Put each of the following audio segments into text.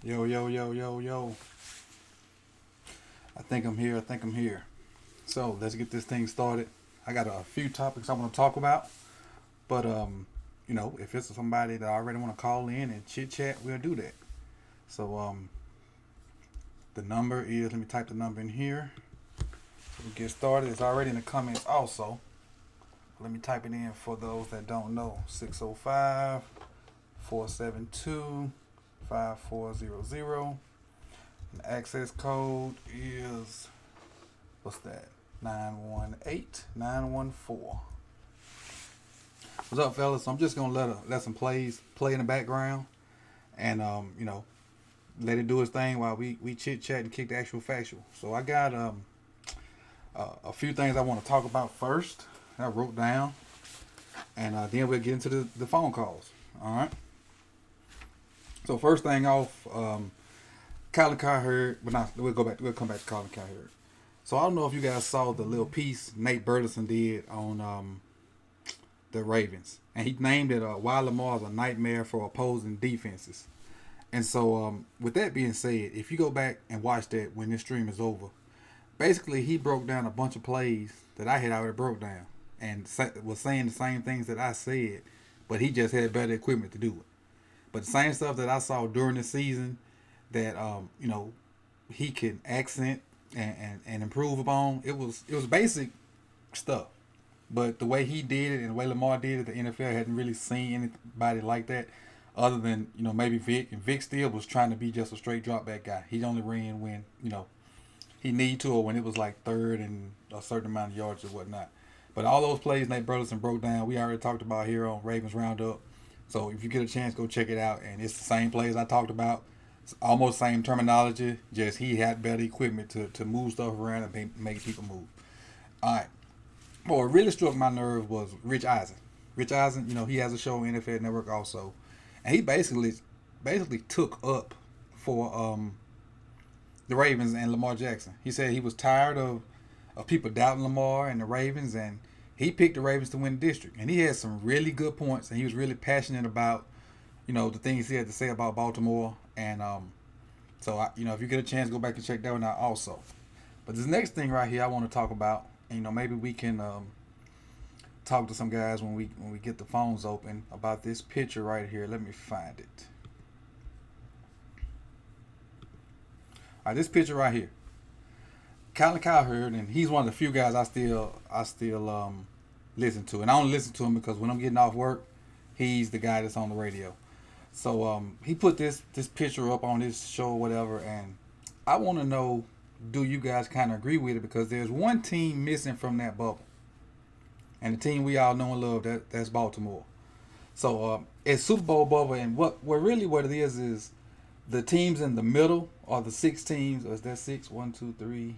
Yo, yo, yo, yo, yo. I think I'm here. I think I'm here. So let's get this thing started. I got a few topics I want to talk about, but if it's somebody that I already want to call in and chit chat, we'll do that. So the number is. Let me type the number in here. So we get started. It's already in the comments also. Let me type it in for those that don't know. 605 472 5400. The access code is, what's that? 918914. What's up, fellas? So I'm just gonna let some plays play in the background, and let it do its thing while we chit chat and kick the actual factual. So I got a few things I want to talk about first. I wrote down, and then we'll get into the phone calls. All right. So first thing off, Colin Cowherd, but not, we'll come back to Colin Cowherd. So I don't know if you guys saw the little piece Nate Burleson did on the Ravens, and he named it "Why Lamar's a Nightmare for Opposing Defenses." And so, with that being said, if you go back and watch that when this stream is over, basically he broke down a bunch of plays that I had already broke down, and was saying the same things that I said, but he just had better equipment to do it. But the same stuff that I saw during the season that he can accent and improve upon, it was basic stuff. But the way he did it and the way Lamar did it, the NFL hadn't really seen anybody like that, other than maybe Vic. And Vic still was trying to be just a straight drop back guy. He only ran when he need to, or when it was like third and a certain amount of yards or whatnot. But all those plays Nate Burleson broke down, we already talked about here on Ravens Roundup. So if you get a chance, go check it out. And it's the same plays I talked about. It's almost same terminology, just he had better equipment to move stuff around and make people move. All right. What really struck my nerve was Rich Eisen. Rich Eisen, he has a show on NFL Network also. And he basically took up for the Ravens and Lamar Jackson. He said he was tired of people doubting Lamar and the Ravens, and he picked the Ravens to win the district. And he had some really good points, and he was really passionate about, the things he had to say about Baltimore. And so, if you get a chance, go back and check that one out also. But this next thing right here I want to talk about, and, maybe we can talk to some guys when we get the phones open about this picture right here. Let me find it. All right, this picture right here. Colin Cowherd, and he's one of the few guys I still listen to, and I only listen to him because when I'm getting off work, he's the guy that's on the radio. So he put this picture up on his show or whatever, and I want to know, do you guys kind of agree with it? Because there's one team missing from that bubble, and the team we all know and love, that's Baltimore. So it's Super Bowl bubble, and what it is the teams in the middle are the six teams. Or is that six? 1, 2, 3.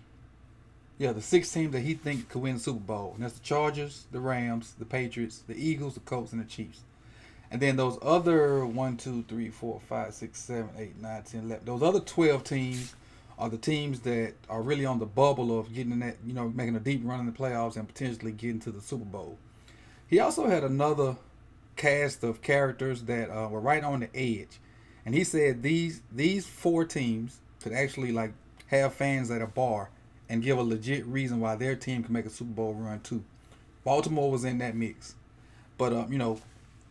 Yeah, the six teams that he thinks could win the Super Bowl. And that's the Chargers, the Rams, the Patriots, the Eagles, the Colts, and the Chiefs. And then those other 1, 2, 3, 4, 5, 6, 7, 8, 9, 10, 11. Those other 12 teams are the teams that are really on the bubble of getting in that, making a deep run in the playoffs and potentially getting to the Super Bowl. He also had another cast of characters that were right on the edge. And he said these 4 teams could actually have fans at a bar and give a legit reason why their team can make a Super Bowl run too. Baltimore was in that mix. But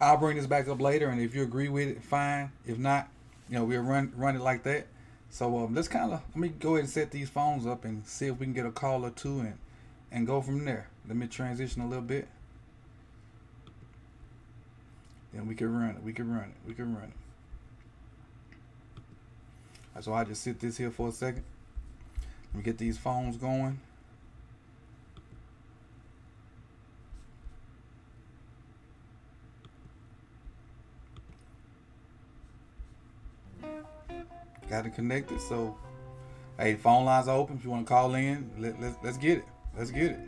I'll bring this back up later, and if you agree with it, fine. If not, we'll run it like that. So let me go ahead and set these phones up and see if we can get a call or two and go from there. Let me transition a little bit. Then we can run it. So I'll just sit this here for a second. Let me get these phones going. Got it connected. So, hey, phone lines are open. If you want to call in, let's get it.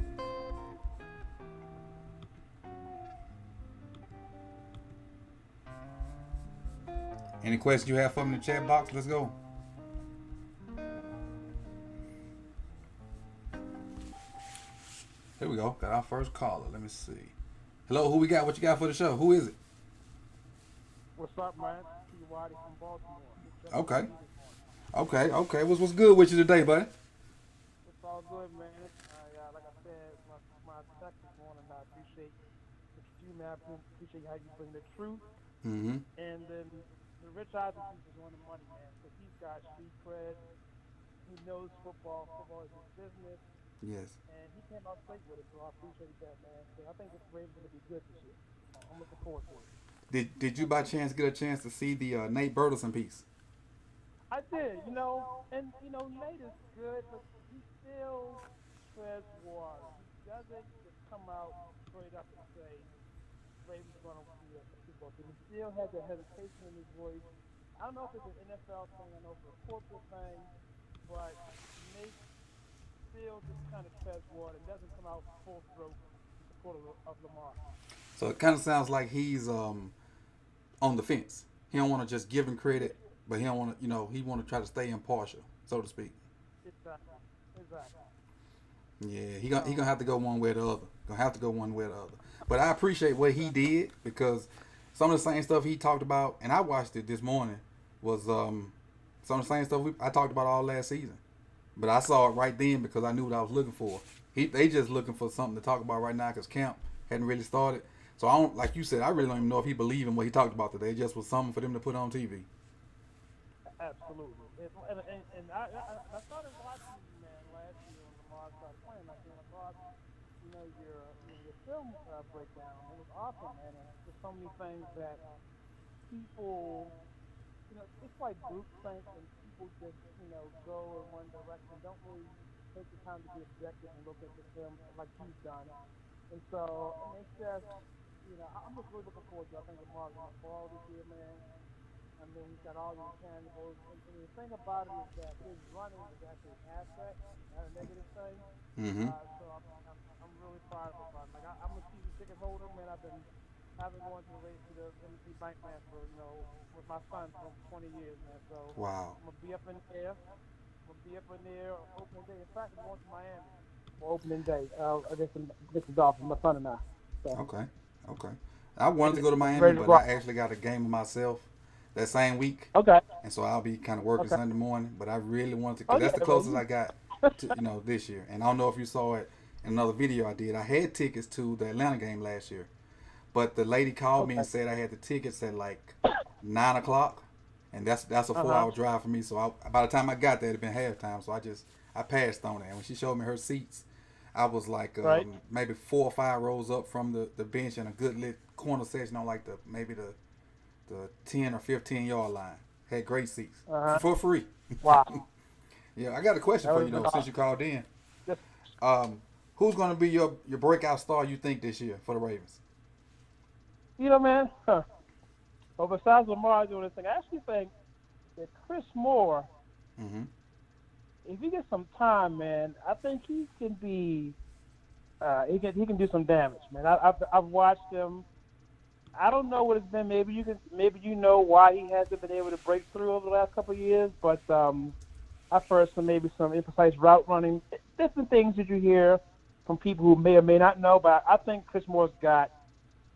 Any questions you have for me in the chat box? Let's go. Here we go. Got our first caller. Let me see. Hello, who we got? What you got for the show? Who is it? What's up, man? T. Waddy from Baltimore. Just checking on Okay. you this morning. Okay. What's good with you today, buddy? It's all good, man. Like I said, my text this morning, I appreciate what you do, man. I appreciate how you bring the truth. Mm-hmm. And then the Rich Eisen piece is on the money, man, because he's got street cred. He knows football. Football is his business. Yes. And he came out straight with it, so I appreciate that, man. So I think this Ravens going to be good this year. I'm looking forward to it. Did you by chance get a chance to see the Nate Burleson piece? I did, and Nate is good, but he still treads water. He doesn't just come out straight up and say Ravens going to be a Super Bowl team. He still has that hesitation in his voice. I don't know if it's an NFL thing, I know if it's a corporate thing, but Nate still just kind of treads water and doesn't come out full throat in support of Lamar. So it kind of sounds like he's on the fence. He don't want to just give him Yeah, credit, but he don't want to, he want to try to stay impartial, so to speak. exactly, exactly. Yeah, he gonna So have to go one way or the other. Gonna have to go one way or the other. But I appreciate what he exactly, did because some of the same stuff he talked about, and I watched it this morning, was some of the same stuff I talked about all last season. But I saw it right then because I knew what I was looking for. They just looking for something to talk about right now because camp hadn't really started. So I don't, like you said, I really don't even know if he believed in what he talked about today. It just was something for them to put on TV. absolutely. And I started watching you, man, last year when Lamar started playing. I came across, your film breakdown. It was awesome, man. And there's so many things that people, it's like group think and people just, go in one direction. Don't really take the time to be objective and look at the film like you've done. And so, I mean, it's just, I'm just really looking forward to it. I think Lamar's going to fall this year, man. I mean, he's got all the intangibles. And the thing about it is that his running is actually an asset, not a negative thing. Mm-hmm. So I'm really proud of it. But like I'm a season ticket holder, man. I've been going to the M&T Bank, man, for with my son for over 20 years, man. So Wow. I'm gonna be up in there. I'm gonna be up in there opening day. In fact, I'm going to Miami for opening day. Against the Dolphins, my son and I. So Okay. Okay. I wanted to ready, go to Miami, ready to but I rock. actually got a game of myself that same week, Okay. and so I'll be kind of working Okay. Sunday morning. But I really wanted to, Oh because yeah, that's the well closest I got to, this year. And I don't know if you saw it in another video I did. I had tickets to the Atlanta game last year, but the lady called me okay. and said I had the tickets at like 9 o'clock, and that's a Uh four huh. hour drive for me. So by the time I got there, it'd been halftime. So I passed on it. And when she showed me her seats, I was like Right. maybe 4 or 5 rows up from the bench in a good lit corner section on like the 10 or 15 yard line. Had great seats Uh huh. for free. Wow. Yeah, I got a question That for would you have been though. Since awesome. you called in, Just who's going to be your breakout star you think this year for the Ravens? man. Huh. Well, besides Lamar doing this thing, I actually think that Chris Moore, Mm-hmm. if he gets some time, man, I think he can be. He can do some damage, man. I've watched him. I don't know what it's been. Maybe you know why he hasn't been able to break through over the last couple of years. But I've heard some imprecise route running, different things that you hear from people who may or may not know. But I think Chris Moore's got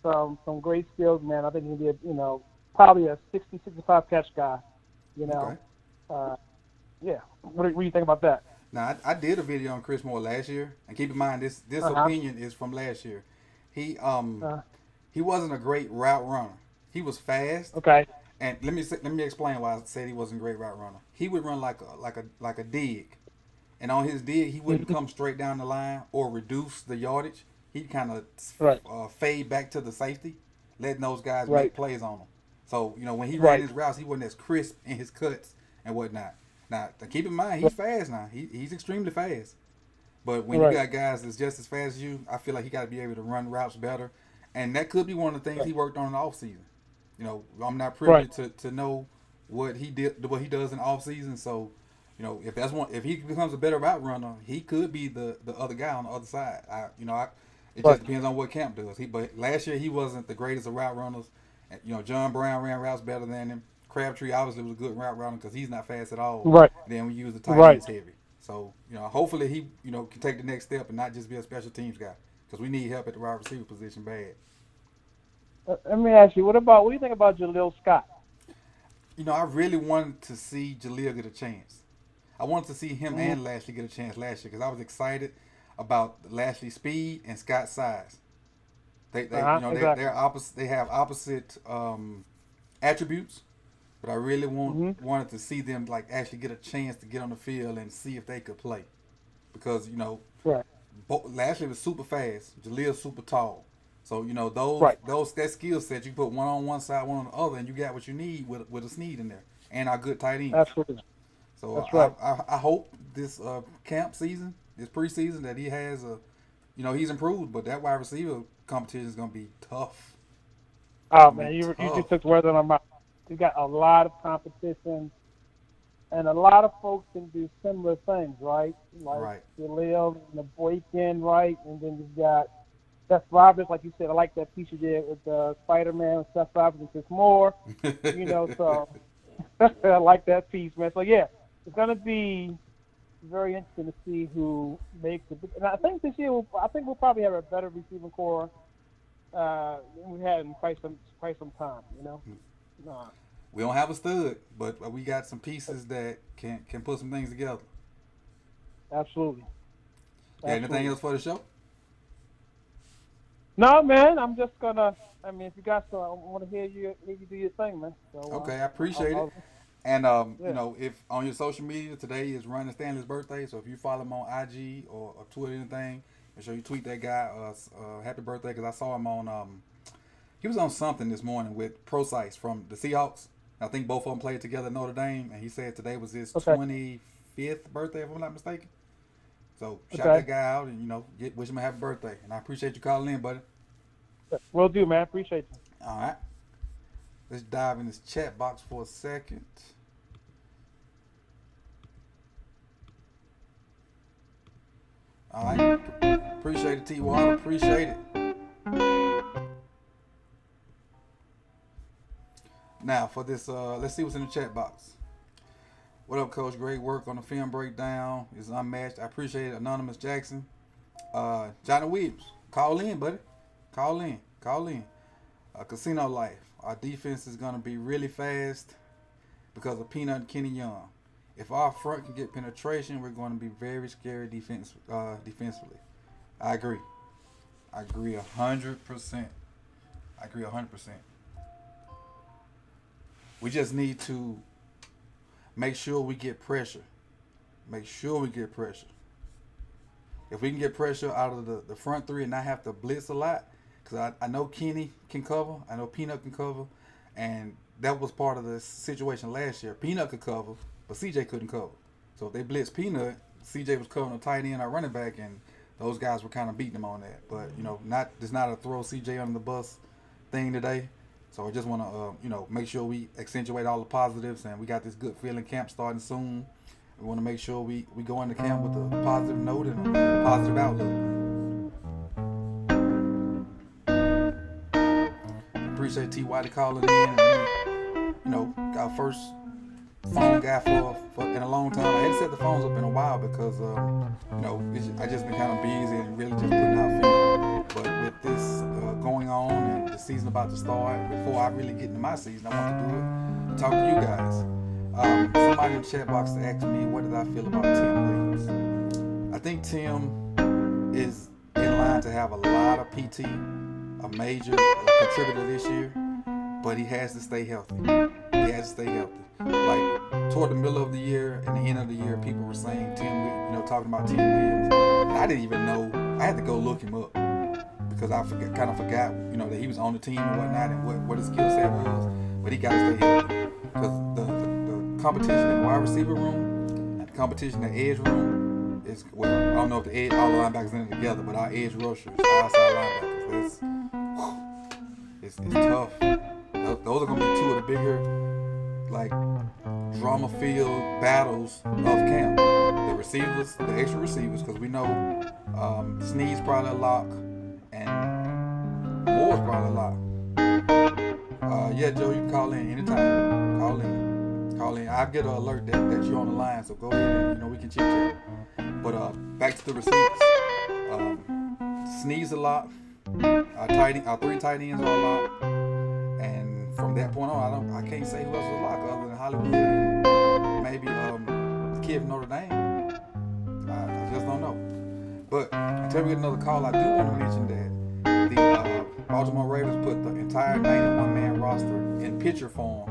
some great skills, man. I think he'll be probably a 60, 65 catch guy. You Okay. know, uh, yeah. What do you think about that? Now I did a video on Chris Moore last year, and keep in mind this Uh huh. opinion is from last year. He um Uh, he wasn't a great route runner. He was fast, okay. and let me explain why I said he wasn't a great route runner. He would run like a dig, and on his dig he wouldn't Mhm. come straight down the line or reduce the yardage. He'd kind of Right. fade back to the safety, letting those guys Right. make plays on him. So when he ran Right. his routes, he wasn't as crisp in his cuts and whatnot. Now keep in mind Right. he's fast now. He's extremely fast. But when you Right. got guys that's just as fast as you, I feel like he got to be able to run routes better, and that could be one of the things Right. he worked on in the off season. I'm not privy Right. to know what he does in the off season. So, if he becomes a better route runner, he could be the other guy on the other side. It just Right. depends on what camp does. But last year he wasn't the greatest of route runners. John Brown ran routes better than him. Crabtree obviously was a good route runner because he's not fast at all. Right. And then we use the tight Right. ends heavy. So, hopefully he, can take the next step and not just be a special teams guy because we need help at the wide receiver position bad. Let me ask you, what do you think about Jaleel Scott? I really wanted to see Jaleel get a chance. I wanted to see him Mm-hmm. and Lashley get a chance last year because I was excited about Lashley's speed and Scott's size. Exactly. They're opposite. They have opposite attributes, but I really Mm-hmm. wanted to see them like actually get a chance to get on the field and see if they could play because Right. Lashley was super fast, Jaleel super tall. So Right. that skill set you put one on one side, one on the other, and you got what you need with a Snead in there and our good tight ends. Absolutely. So That's right. I hope this camp season, this preseason, that he has he's improved, but that wide receiver competition is gonna be tough. It's Oh gonna be man, you just tough. took words out of my mouth. You got a lot of competition, and a lot of folks can do similar things, right? Like Right. Jaleel and the break-in, right? And then you've got Seth Roberts, like you said. I like that piece you did with Spider-Man, with Seth Roberts and Chris Moore. So I like that piece, man. So yeah, it's gonna be very interesting to see who makes it. And I think this year, I think we'll probably have a better receiving core than we had in quite some time. Uh, We don't have a stud, but we got some pieces that can put some things together. absolutely, Yeah. Anything absolutely. else for the show? No, man, I'm just gonna. I mean, if you got so, I want to hear you do your thing, man. So, Okay, I appreciate it. I'll And yeah. if on your social media today is Ryan Stanley's birthday, so if you follow him on IG or Twitter or anything, make sure you tweet that guy happy birthday because I saw him on he was on something this morning with Procise from the Seahawks. I think both of them played together at Notre Dame, and he said today was his Okay, 25th birthday, if I'm not mistaken. So shout okay. that guy out and wish him a happy birthday. And I appreciate you calling in, buddy. Will do, man. Appreciate you. All right, let's dive in this chat box for a second. All right, appreciate it, T. Water. Appreciate it. Now for this, let's see what's in the chat box. What up, Coach? Great work on the film breakdown. It's unmatched. I appreciate it, Anonymous Jackson. Johnny Williams, call in, buddy. Call in. Call in. Casino Life. Our defense is gonna be really fast because of Peanut and Kenny Young. If our front can get penetration, we're going to be very scary defensively. I agree. I agree 100%. I agree 100%. We just need to make sure we get pressure. Make sure we get pressure. If we can get pressure out of the front three and not have to blitz a lot, because I know Kenny can cover, I know Peanut can cover, and that was part of the situation last year. Peanut could cover, but CJ couldn't cover. So if they blitz Peanut, CJ was covering a tight end or running back, and those guys were kind of beating him on that. But it's not a throw CJ under the bus thing today. So I just want to make sure we accentuate all the positives, and we got this good feeling camp starting soon. We want to make sure we go into camp with a positive note and a positive outlook. Appreciate T.Y. calling in. And, our first phone guy for in a long time. I hadn't set the phones up in a while because I just been kind of busy and really just putting out film. But with this going on and the season about to start, before I really get into my season, I want to do it and talk to you guys. Somebody in the chat box asked me what did I feel about Tim Williams. I think Tim is in line to have a lot of PT, a major contributor this year, but he has to stay healthy. He has to stay healthy. Like toward the middle of the year and the end of the year, people were saying talking about Tim Williams. And I didn't even know. I had to go look him up because I kind of forgot, that he was on the team and whatnot and what his skill set was. But he got to stay healthy because the competition in the wide receiver room and the competition in the edge room is I don't know if all the linebackers in it together, but our edge rushers, our outside linebackers, it's tough. Those are gonna be two of the bigger drama-filled battles of camp. The receivers, the extra receivers, because we know Snead's probably a lock and Moore's probably a lock. Yeah, Joe, you can call in anytime. Call in. Call in. I'll get an alert that you're on the line, so go ahead and we can chit chat. But back to the receivers. Sneeze a lot. Our three tight ends are a lot. And from that point on, I can't say who else is a lock other than Hollywood and maybe the kid from Notre Dame. I just don't know. But until we get another call, I do want to mention that the Baltimore Ravens put the entire 91 man roster in picture form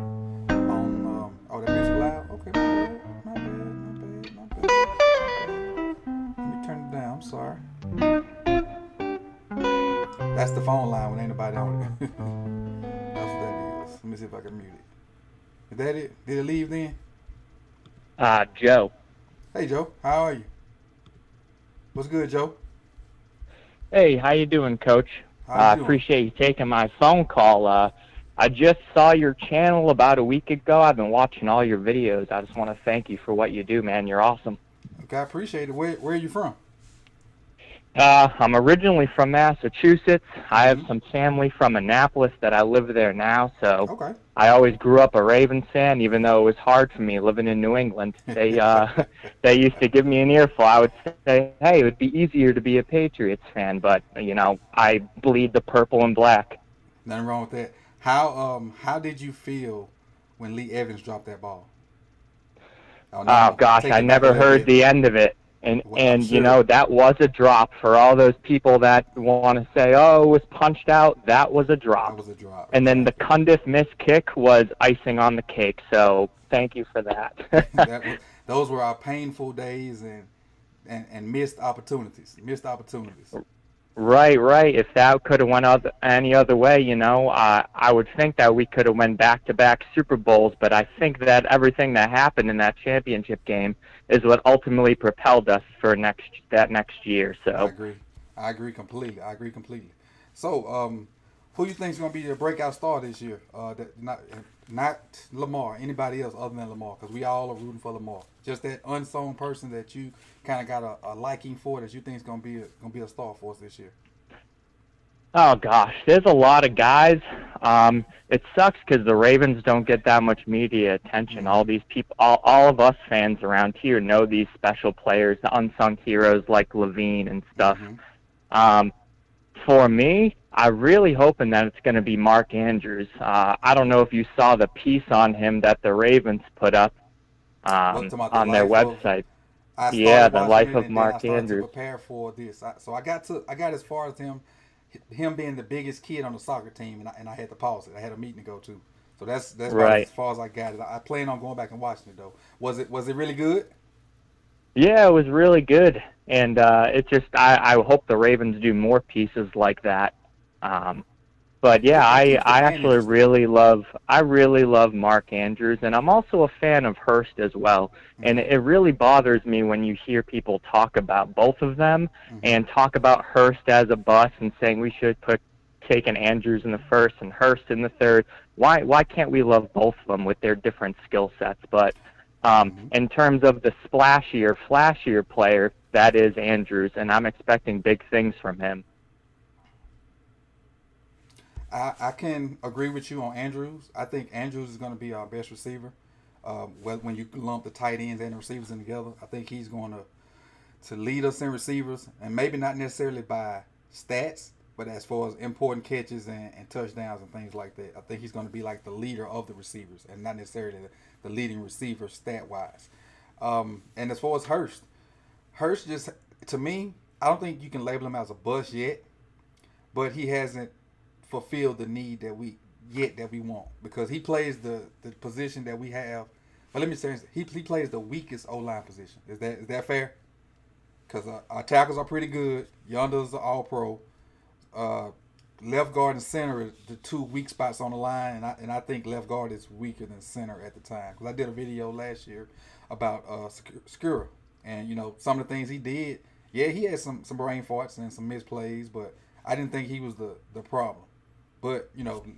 on. Oh, that music loud? Okay, my bad. Let me turn it down. I'm sorry. That's the phone line when ain't nobody on it. That's what that is. Let me see if I can mute it. Is that it? Did it leave then? Joe. Hey, Joe. How are you? What's good, Joe? Hey, how you doing, Coach? How you doing? Appreciate you taking my phone call. I just saw your channel about a week ago. I've been watching all your videos. I just want to thank you for what you do, man. You're awesome. Okay, I appreciate it. Where are you from? I'm originally from Massachusetts. I have some family from Annapolis that I live there now, so Okay. I always grew up a Ravens fan, even though it was hard for me living in New England. They used to give me an earful. I would say, hey, it would be easier to be a Patriots fan, but I bleed the purple and black. Nothing wrong with that. How did you feel when Lee Evans dropped that ball? Oh, no, Oh no. gosh, Take I it back a never little heard bit. the end of it. And Well, I'm sure. that was a drop for all those people that want to say, "Oh, it was punched out." That was a drop. That was a drop. And then the Exactly. Cundiff missed kick was icing on the cake. So thank you for that. Those were our painful days and missed opportunities. Missed opportunities. Right. If that could have went any other way, I would think that we could have went back-to-back Super Bowls. But I think that everything that happened in that championship game is what ultimately propelled us for that next year. I So, agree. I agree completely. So, who you think is going to be the breakout star this year? Not Lamar. Anybody else other than Lamar? Because we all are rooting for Lamar. Just that unsung person that you kind of got a liking for that you think is going to be a star for us this year. oh gosh, there's a lot of guys. It sucks because the Ravens don't get that much media attention. All these people, all of us fans around here know these special players, the unsung heroes like Levine and stuff. For me, I'm really hoping that it's going to be Mark Andrews. I don't know if you saw the piece on him that the Ravens put up What talking about the on their life of? website. I Yeah, started the watching life it of and then I Mark started to Andrews. prepare for this. So I got as far as him being the biggest kid on the soccer team, and I had to pause it. I had a meeting to go to. So that's about Right. as far as I got it. I plan on going back and watching it though. Was it really good? Yeah, it was really good, and it's just I hope the Ravens do more pieces like that. Um, but yeah, It keeps the I fan actually interested. really love Mark Andrews, and I'm also a fan of Hurst as well. And Okay. it really bothers me when you hear people talk about both of them and talk about Hurst as a bust and saying we should put taken Andrews in the first and Hurst in the third. Why can't we love both of them with their different skill sets? But in terms of the flashier player, that is Andrews, and I'm expecting big things from him. I can agree with you on Andrews. I think Andrews is going to be our best receiver. When you lump the tight ends and the receivers in together, I think he's going to lead us in receivers, and maybe not necessarily by stats, but as far as important catches and touchdowns and things like that. I think he's going to be like the leader of the receivers, and not necessarily the leading receiver stat wise. And as far as Hurst just to me, I don't think you can label him as a bust yet, but he hasn't fulfilled the need that we want because he plays the position that we have. But let me say he plays the weakest O line position. Is that fair? Because our tackles are pretty good. Yonder's are all pro. Uh, Left guard and center are the two weak spots on the line, and I think left guard is weaker than center at the time. Because I did a video last year about Skura, and some of the things he did. Yeah, he had some brain farts and some misplays, but I didn't think he was the problem. But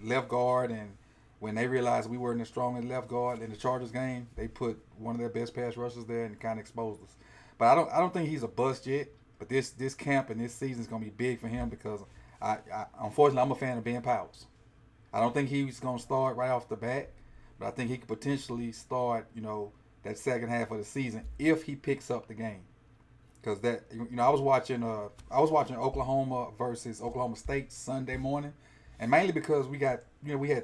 left guard, and when they realized we weren't as strong as left guard in the Chargers game, they put one of their best pass rushers there and kind of exposed us. But I don't think he's a bust yet. But this camp and this season is gonna be big for him because I unfortunately I'm a fan of Ben Powers. I don't think he's gonna start right off the bat, but I think he could potentially start, that second half of the season if he picks up the game. Because I was watching Oklahoma versus Oklahoma State Sunday morning, and mainly because we had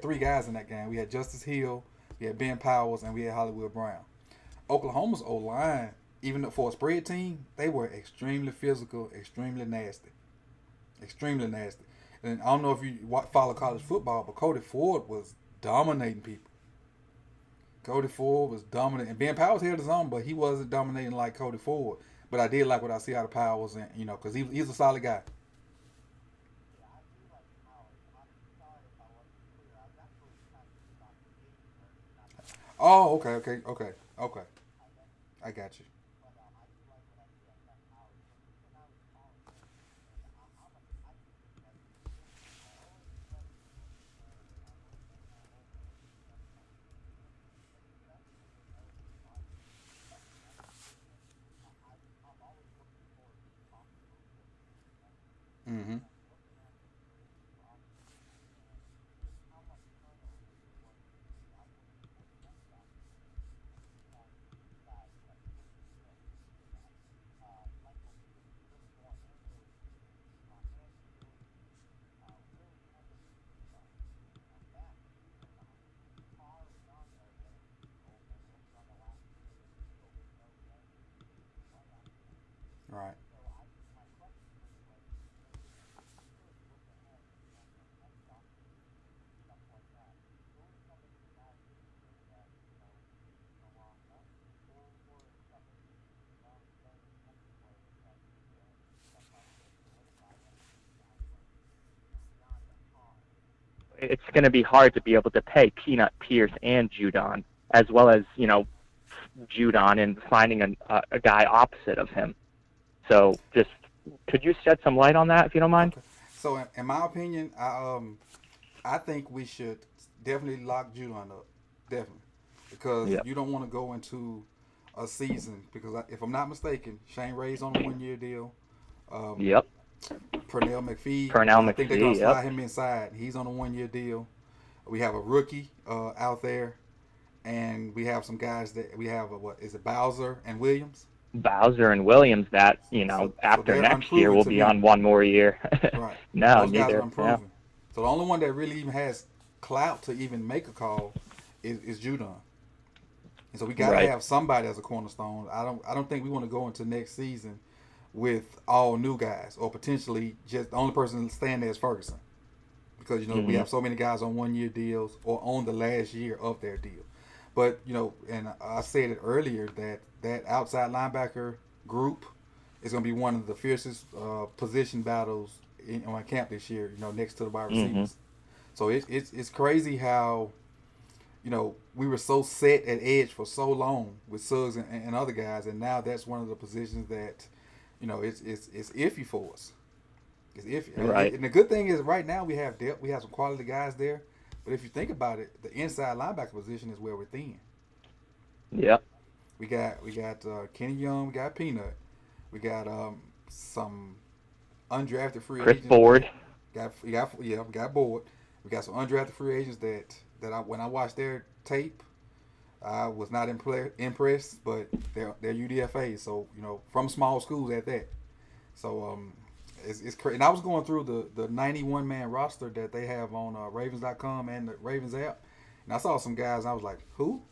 three guys in that game. We had Justice Hill, we had Ben Powers, and we had Hollywood Brown. Oklahoma's O line, even for a spread team, they were extremely physical, extremely nasty. And I don't know if you follow college football, but Cody Ford was dominating people. Cody Ford was dominant, and Ben Powers held his own, but he wasn't dominating like Cody Ford. But I did like what I see out of Powers, and because he's a solid guy. Oh, okay, okay, okay, okay. I got you. Mm-hmm. Right. It's going to be hard to be able to pay Peanut Pierce and Judon, as well as Judon, and finding a guy opposite of him. So just could you shed some light on that if you don't mind? Okay. So, in my opinion, I think we should definitely lock Judon up, definitely, because Yep. you don't want to go into a season because if I'm not mistaken, Shane Ray's on a 1 year deal. Um, Yep. Pernell McPhee, Pernell I think they're gonna McPhee. Yep. slide him inside. He's on a 1 year deal. We have a rookie out there, and we have some guys that we have. What is it, Bowser and Williams? Bowser and Williams that, So after they're next year unproven will to be me. on one more year. Right. No, Those guys are neither. Yeah. unproven. So the only one that really even has clout to even make a call is Judon. And so we got to Right. have somebody as a cornerstone. I don't think we want to go into next season with all new guys or potentially just the only person staying there is Ferguson because we Hmm. have so many guys on 1 year deals or on the last year of their deal. But and I said it earlier that outside linebacker group is going to be one of the fiercest position battles on camp this year. Next to the wide Hmm. receivers. So it's crazy how we were so set at edge for so long with Suggs and other guys, and now that's one of the positions that it's iffy for us. It's iffy. Right. And the good thing is right now we have depth. We have some quality guys there. But if you think about it, the inside linebacker position is where we're thin. Yep. We got Kenny Young. We got Peanut. We got some undrafted free Chris agents Ford. that we got Board. We got some undrafted free agents when I watched their tape, I was not impressed, but they're UDFA, so from small schools at that. So it's crazy. And I was going through the 91 man roster that they have on Ravens.com and the Ravens app, and I saw some guys. I was like, who?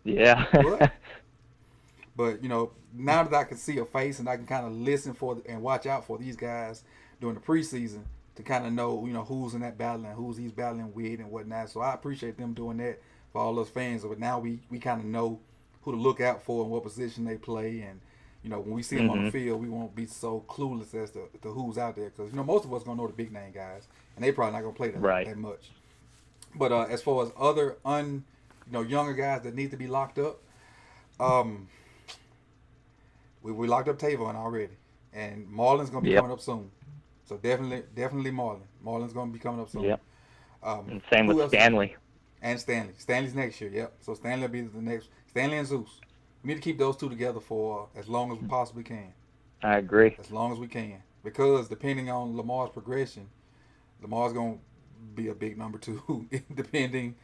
Yeah. What? But now that I can see a face and I can kind of listen for and watch out for these guys during the preseason to kind of know who's in that battle and who's he's battling with and whatnot. So I appreciate them doing that for all us fans. But now we kind of know who to look out for and what position they play, and when we see them on the Hmm. field, we won't be so clueless as to who's out there because most of us gonna know the big name guys, and they probably not gonna play Right. that much. But as far as other younger guys that need to be locked up, um, we locked up Tavon already, and Marlon's gonna be Yep. coming up soon. So definitely Marlon. Marlon's gonna be coming up soon. Yep. Um, And same who with else? Stanley. And Stanley. Stanley's next year. Yep. So Stanley will be the next. Stanley and Zeus. We need to keep those two together for as long as we possibly can. I agree. As long as we can, because depending on Lamar's progression, Lamar's gonna be a big number two. Depending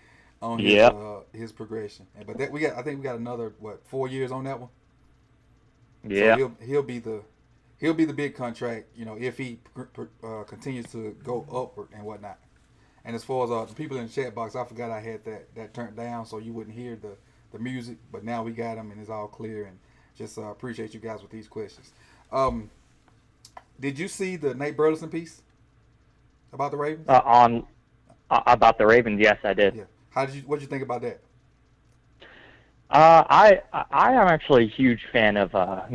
on Yep. his progression. But that I think we got another 4 years on that one. So Yeah. he'll be the big contract, if he continues to go upward and whatnot. And as far as the people in the chat box, I forgot I had that turned down so you wouldn't hear the music, but now we got them and it's all clear. And just appreciate you guys with these questions. Um, did you see the Nate Burleson piece about the Ravens? On about the Ravens, yes, I did. Yeah. What did you think about that? I am actually a huge fan of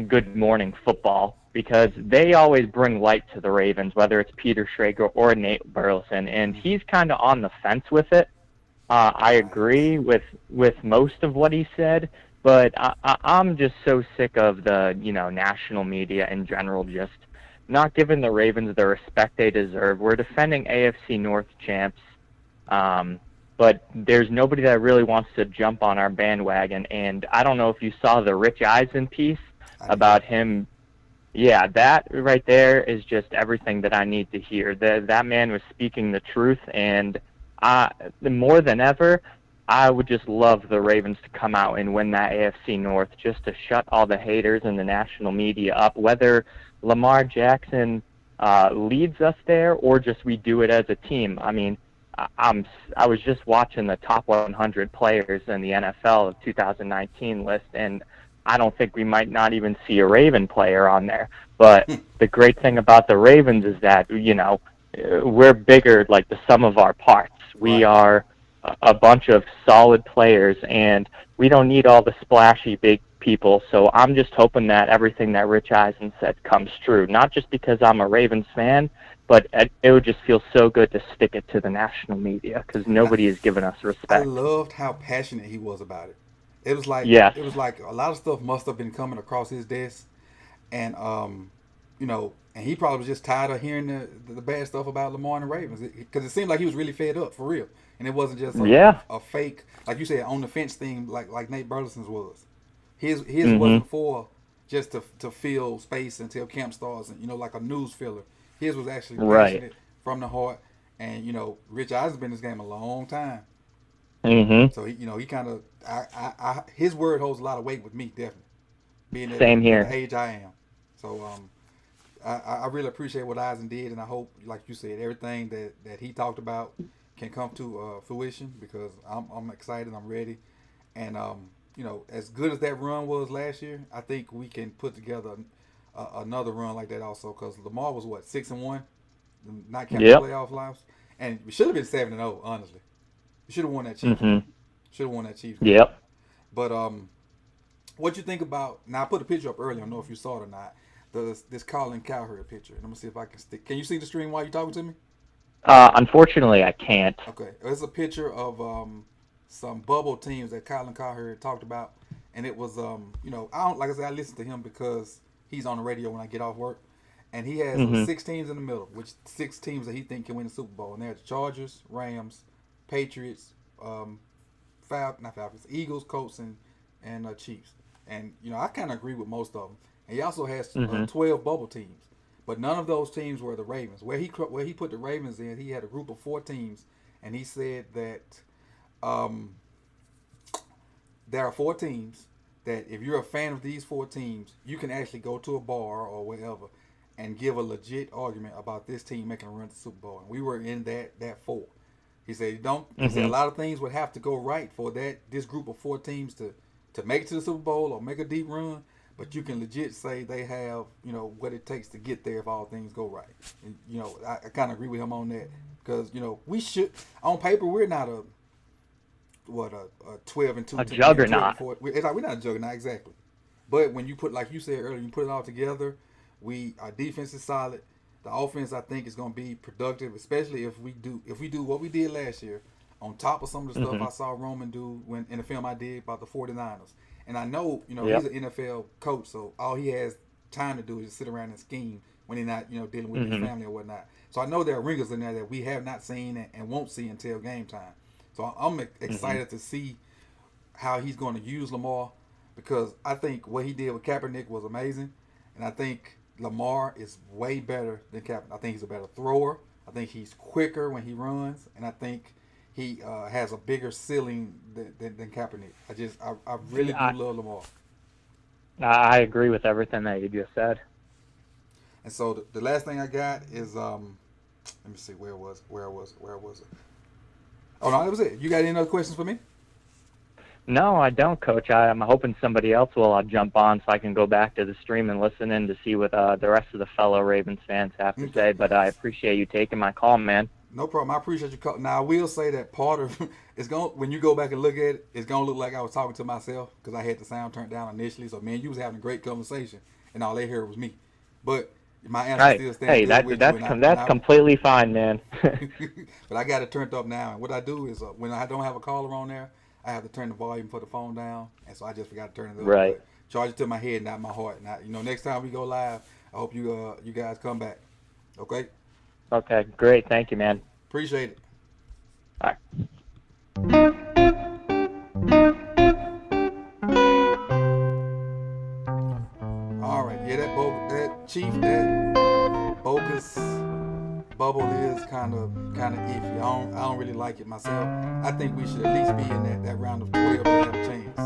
Good Morning Football because they always bring light to the Ravens, whether it's Peter Schrager or Nate Burleson, and he's kind of on the fence with it. I agree with most of what he said, but I'm just so sick of the national media in general just not giving the Ravens the respect they deserve. We're defending AFC North champs. But there's nobody that really wants to jump on our bandwagon. And I don't know if you saw the Rich Eisen piece about him. Yeah, that right there is just everything that I need to hear. That man was speaking the truth, and more than ever, I would just love the Ravens to come out and win that AFC North just to shut all the haters in the national media up, whether Lamar Jackson leads us there or just we do it as a team. I mean, I was just watching the top 100 players in the NFL of 2019 list, and I don't think we might not even see a Raven player on there. But the great thing about the Ravens is that we're bigger, like the sum of our parts. We are a bunch of solid players, and we don't need all the splashy big people. So I'm just hoping that everything that Rich Eisen said comes true, not just because I'm a Ravens fan, but it would just feel so good to stick it to the national media because nobody has given us respect. I loved how passionate he was about it. Yes. It was like a lot of stuff must have been coming across his desk, and and he probably was just tired of hearing the bad stuff about Lamar and the Ravens because it seemed like he was really fed up for real, and it wasn't just a fake, like you said, on the fence thing like Nate Burleson's was. His wasn't for just to fill space until camp starts and like a news filler. His was actually passionate from the heart, and Rich Eisen's been in this game a long time. So he kind of his word holds a lot of weight with me, definitely. Being at the age I am, so I really appreciate what Eisen did, and I hope, like you said, everything that he talked about can come to fruition because I'm excited, I'm ready, and as good as that run was last year, I think we can put together another run like that also because Lamar was 6-1, not counting playoff lives, and we should have been 7-0. Honestly, we should have won that Chiefs game. Should have won that Chiefs game. Yep. But what you think about? Now I put a picture up earlier. I don't know if you saw it or not. This Colin Cowherd picture. And I'm gonna see if I can stick. Can you see the stream while you're talking to me? Unfortunately, I can't. Okay, it's a picture of some bubble teams that Colin Cowherd talked about, and it was I don't, like I said, I listen to him because he's on the radio when I get off work, and he has 6 teams in the middle, which 6 teams that he think can win the Super Bowl, and they're the Chargers, Rams, Patriots, Falcons, Eagles, Colts, and Chiefs. And I kind of agree with most of them. And he also has 12 bubble teams, but none of those teams were the Ravens. Where he put the Ravens in, he had a group of 4 teams, and he said that there are 4 teams that if you're a fan of these 4 teams, you can actually go to a bar or whatever and give a legit argument about this team making a run to the Super Bowl. And we were in that 4. He said he said a lot of things would have to go right for this group of 4 teams to make it to the Super Bowl or make a deep run. But you can legit say they have, what it takes to get there if all things go right. And, I kind of agree with him on that because, we should, on paper, we're not a 12-2 team. A juggernaut. We're not a juggernaut, exactly. But when you put, like you said earlier, you put it all together, our defense is solid. The offense, I think, is going to be productive, especially if we do what we did last year, on top of some of the stuff I saw Roman do in the film I did about the 49ers. And I know, he's an NFL coach, so all he has time to do is just sit around and scheme when he's not, dealing with his family or whatnot. So I know there are wrinkles in there that we have not seen and won't see until game time. So I'm excited to see how he's going to use Lamar because I think what he did with Kaepernick was amazing. And I think Lamar is way better than Kaepernick. I think he's a better thrower. I think he's quicker when he runs. And I think he has a bigger ceiling than Kaepernick. I really do I love Lamar. I agree with everything that you just said. And so the last thing I got is let me see where was it? Oh no, that was it. You got any other questions for me? No, I don't, Coach. I'm hoping somebody else will jump on so I can go back to the stream and listen in to see what the rest of the fellow Ravens fans have to Okay. say. But I appreciate you taking my call, man. No problem. I appreciate you calling. Now I will say that part of it's going when you go back and look at it, it's gonna look like I was talking to myself because I had the sound turned down initially. So man, you was having a great conversation, and all they heard was me. But my answer Right. still stands Hey, good with you, that's completely fine, man. but I got it turned up now. And what I do is when I don't have a caller on there, I have to turn the volume for the phone down, and so I just forgot to turn it up. Right. But charge it to my head, not my heart. Now next time we go live, I hope you guys come back. Okay. Okay, great. Thank you, man. Appreciate it. All right. All right. Yeah, that chief, that bogus bubble is kind of iffy. I don't really like it myself. I think we should at least be in that round of 12 to have a chance.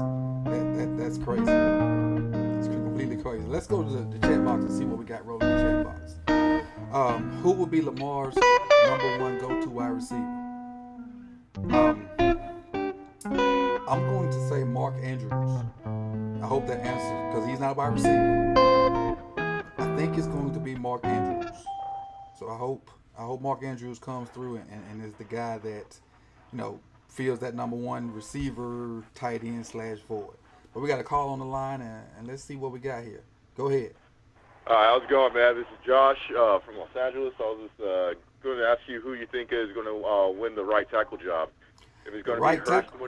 That's crazy. It's completely crazy. Let's go to the chat box and see what we got rolling in the chat box. Who will be Lamar's number one go-to wide receiver? I'm going to say Mark Andrews. I hope that answers because he's not a wide receiver. I think it's going to be Mark Andrews. So I hope Mark Andrews comes through and is the guy that, feels that number one receiver, tight end / forward. But we got a call on the line and let's see what we got here. Go ahead. How's it going, man? This is Josh from Los Angeles. I was just going to ask you who you think is going to win the right tackle job. If it's going to Right be Hurst. tackle?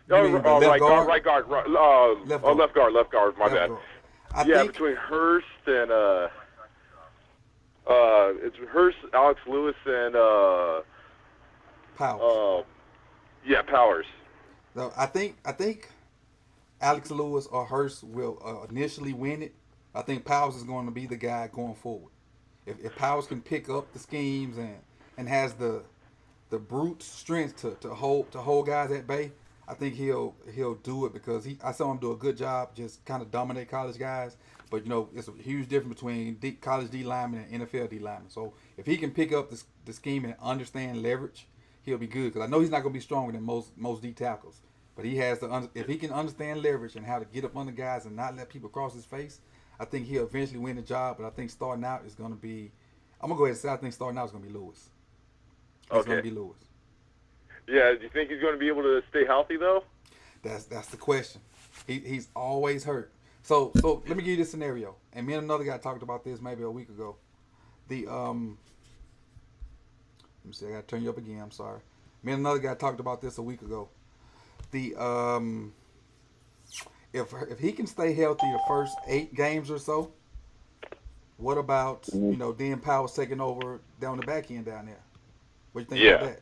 Left guard? Right guard. Left guard. Left guard. My bad. Guard. I think between Hurst and it's Hurst, Alex Lewis, and Powers. Powers. So I think Alex Lewis or Hurst will initially win it. I think Powers is going to be the guy going forward. If Powers can pick up the schemes and has the brute strength to hold guys at bay, I think he'll do it because I saw him do a good job, just kind of dominate college guys. But it's a huge difference between college D lineman and NFL D lineman. So if he can pick up the scheme and understand leverage, he'll be good. Because I know he's not going to be stronger than most D tackles, but he has to. If he can understand leverage and how to get up under guys and not let people cross his face, I think he'll eventually win the job. But I think starting out is going to be. I'm gonna go ahead and say I think starting out is going to be Lewis. It's going to be Lewis. Yeah, do you think he's going to be able to stay healthy though? That's the question. He's always hurt. So let me give you this scenario. And me and another guy talked about this maybe a week ago. Let me see. I got to turn you up again. I'm sorry. Me and another guy talked about this a week ago. If he can stay healthy the first 8 games or so, what about Dan Powers taking over down the back end down there? What do you think about that?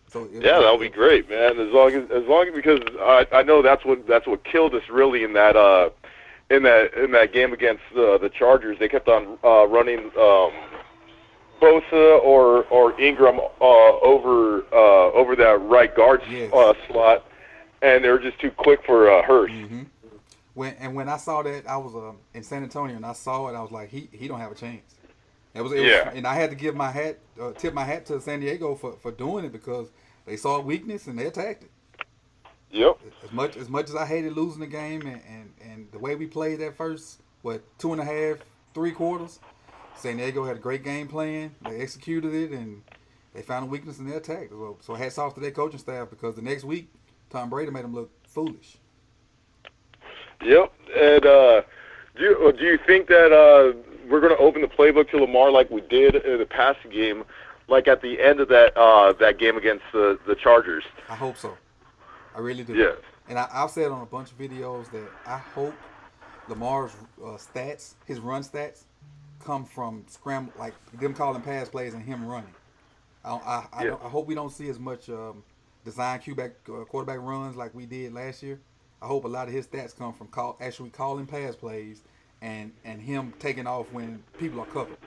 So that'll be great, man. As long as because I know that's what killed us really in that game against the Chargers. They kept on running Bosa or Ingram over that right guard slot, and they were just too quick for Hurst. Mm-hmm. When I saw that, I was in San Antonio and I saw it. I was like, he don't have a chance. It was, and I had to tip my hat to San Diego for doing it because they saw weakness and they attacked it. Yep. As much as I hated losing the game and the way we played that first 2.5, 3 quarters, San Diego had a great game plan. They executed it and they found a weakness and they attacked. So hats off to their coaching staff because the next week Tom Brady made them look foolish. Yep. And do you think that we're going to open the playbook to Lamar like we did in the passing game, like at the end of that game against the Chargers? I hope so. I really do. Yeah. And I've said on a bunch of videos that I hope Lamar's stats, his run stats, come from scramble, like them calling pass plays and him running. I hope we don't see as much design quarterback runs like we did last year. I hope a lot of his stats come from actually calling pass plays and him taking off when people are covered.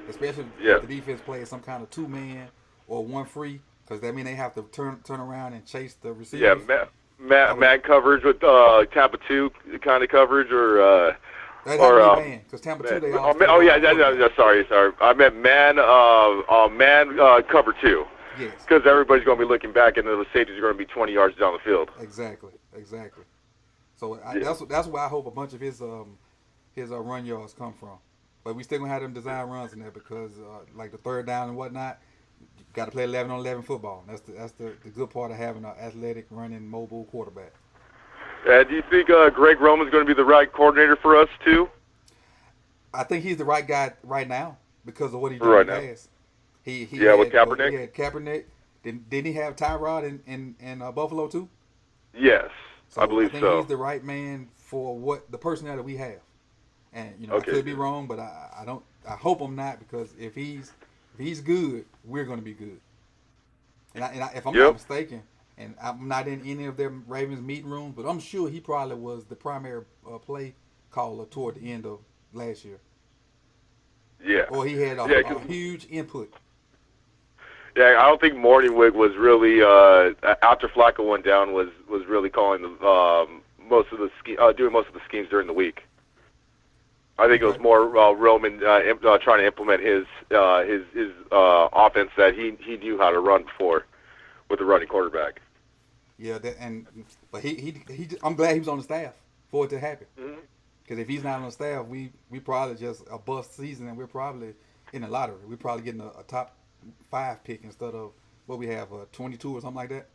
Especially if the defense plays some kind of 2-man or 1 free. Because that means they have to turn around and chase the Yeah, receivers. man coverage with Tampa 2 kind of coverage, or That'd have or to be man, because Tampa 2, they all stay yeah, wide yeah, sorry. I meant man cover 2. Yes. Because everybody's going to be looking back, and the safeties are going to be 20 yards down the field. Exactly. So Yeah. that's where I hope a bunch of his run yards come from. But we still gonna have them design runs in there because like the third down and whatnot, you got to play 11-on-11 football. That's the good part of having an athletic, running, mobile quarterback. Do you think Greg Roman's going to be the right coordinator for us too? I think he's the right guy right now because of what he did Right in the now. past. He With Kaepernick? He had Kaepernick. Didn't he have Tyrod in Buffalo too? Yes, So I believe think so. he's the right man for what the personnel that we have. And Okay. I could be wrong, but I don't. I hope I'm not, because if he's good, we're going to be good. And if I'm not Yep. mistaken, and I'm not in any of them Ravens meeting rooms, but I'm sure he probably was the primary play caller toward the end of last year, Yeah. or he had Yeah, a huge input. Yeah, I don't think Morningwig was really after Flacco went down was really calling the most of the doing most of the schemes during the week. I think it was more Roman trying to implement his offense that he knew how to run before with the running quarterback. Yeah, but I'm glad he was on the staff for it to happen. Mm-hmm. Because if he's not on the staff, we probably just a bust season, and we're probably in the lottery. We're probably getting a top 5 pick instead of what we have, 22 or something like that.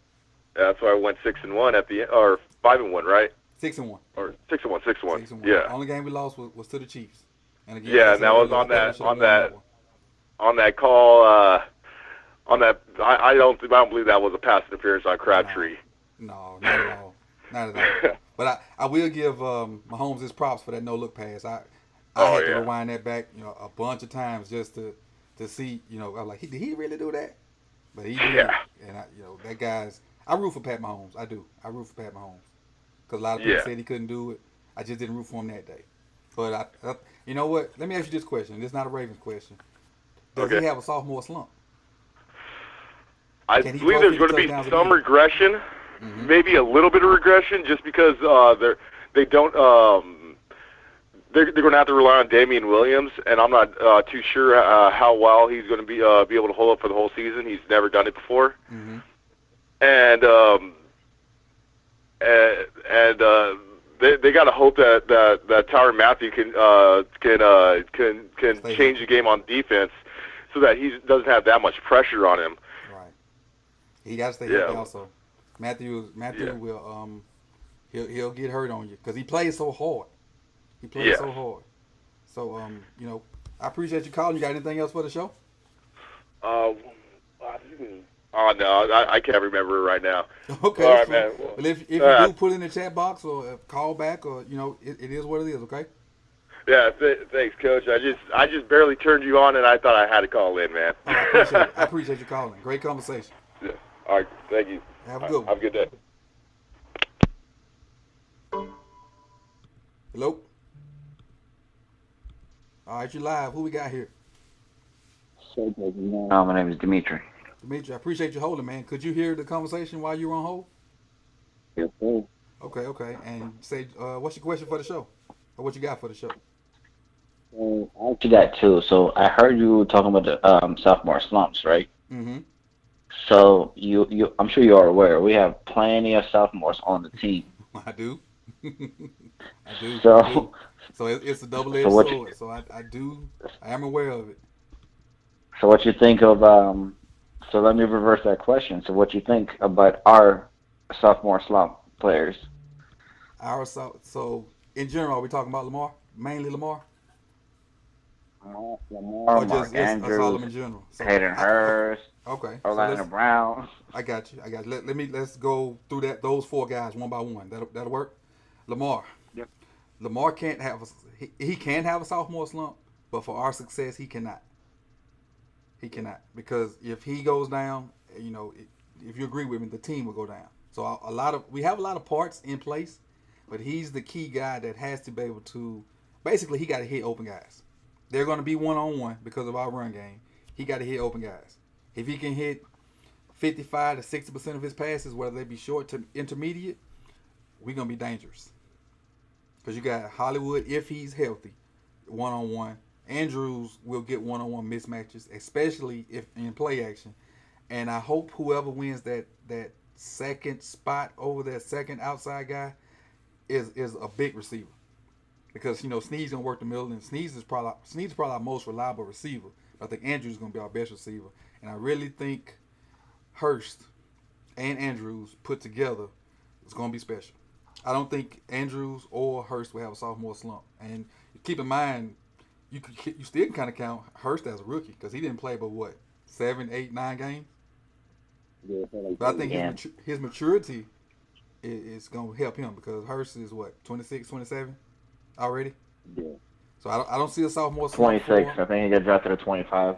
That's why I went 6-1 at the or 5-1, right? 6-1. Or 6-1, 6-1. 6-1. Yeah. The only game we lost was to the Chiefs. And again, Yeah, like I and said that was earlier, on I thought we that should've won that one. on that call. On that, I don't believe that was a pass interference on Crabtree. No, not at all. Not at all. But I will give Mahomes his props for that no look pass. I had to rewind that back, a bunch of times just to see, I was like, did he really do that? But he did. Yeah. And that guy's. I root for Pat Mahomes. I do. I root for Pat Mahomes because a lot of people said he couldn't do it. I just didn't root for him that day. But you know what? Let me ask you this question. This is not a Ravens question. Does he have a sophomore slump? I believe there's going to be some regression, maybe a little bit of regression, just because they don't. They're going to have to rely on Damian Williams, and I'm not too sure how well he's going to be able to hold up for the whole season. He's never done it before, and they got to hope that Tyrann Mathieu can change the game on defense, so that he doesn't have that much pressure on him. Right. He got to stay healthy also. Matthew will he'll get hurt on you because he plays so hard. He plays so hard. So I appreciate you calling. You got anything else for the show? Oh no, I can't remember right now. Okay. All right, man. Well, if you do put in the chat box or call back, or it is what it is. Okay. Yeah, thanks, Coach. I just barely turned you on, and I thought I had to call in, man. Oh, I appreciate it. I appreciate you calling. Great conversation. Yeah. All right, thank you. Have a good one. Have a good day. Hello. All right, you live. Who we got here? My name is Dimitri. Dimitri, I appreciate you holding, man. Could you hear the conversation while you were on hold? Yes, sir. Okay. And say, what's your question for the show? Or what you got for the show? I actually got two. So I heard you talking about the sophomore slumps, right? Mm-hmm. So I'm sure you are aware we have plenty of sophomores on the team. I do. I do. So it's a double-edged sword. So I am aware of it. So what you think of? So let me reverse that question. So what you think about our sophomore slump players? So in general, are we talking about Lamar? Mainly Lamar? Lamar, or just Mark Andrews, all of them in general? So Hayden Hurst, okay. Orlando Brown. I got you. Let's go through those 4 guys one by one. That'll work. Lamar. Yep. Lamar can't have he can have a sophomore slump, but for our success, he cannot. He cannot, because if he goes down, if you agree with me, the team will go down. So we have a lot of parts in place, but he's the key guy that has to be able to. Basically, he got to hit open guys. They're going to be one-on-one because of our run game. He got to hit open guys. If he can hit 55 to 60% of his passes, whether they be short to intermediate, we're gonna be dangerous. Because you got Hollywood if he's healthy, 1-on-1. Andrews will get 1-on-1 mismatches, especially if in play action. And I hope whoever wins that second spot over that second outside guy is a big receiver. Because Sneed's gonna work the middle, and Sneed's probably our most reliable receiver. But I think Andrews is gonna be our best receiver, and I really think Hurst and Andrews put together is gonna be special. I don't think Andrews or Hurst will have a sophomore slump. And keep in mind, you still can kind of count Hurst as a rookie because he didn't play but what 7, 8, 9 games. Yeah, But I think his maturity is gonna help him because Hurst is what 26, 27 already. Yeah. So I don't see a sophomore slump 26. for. I think he got drafted at 25.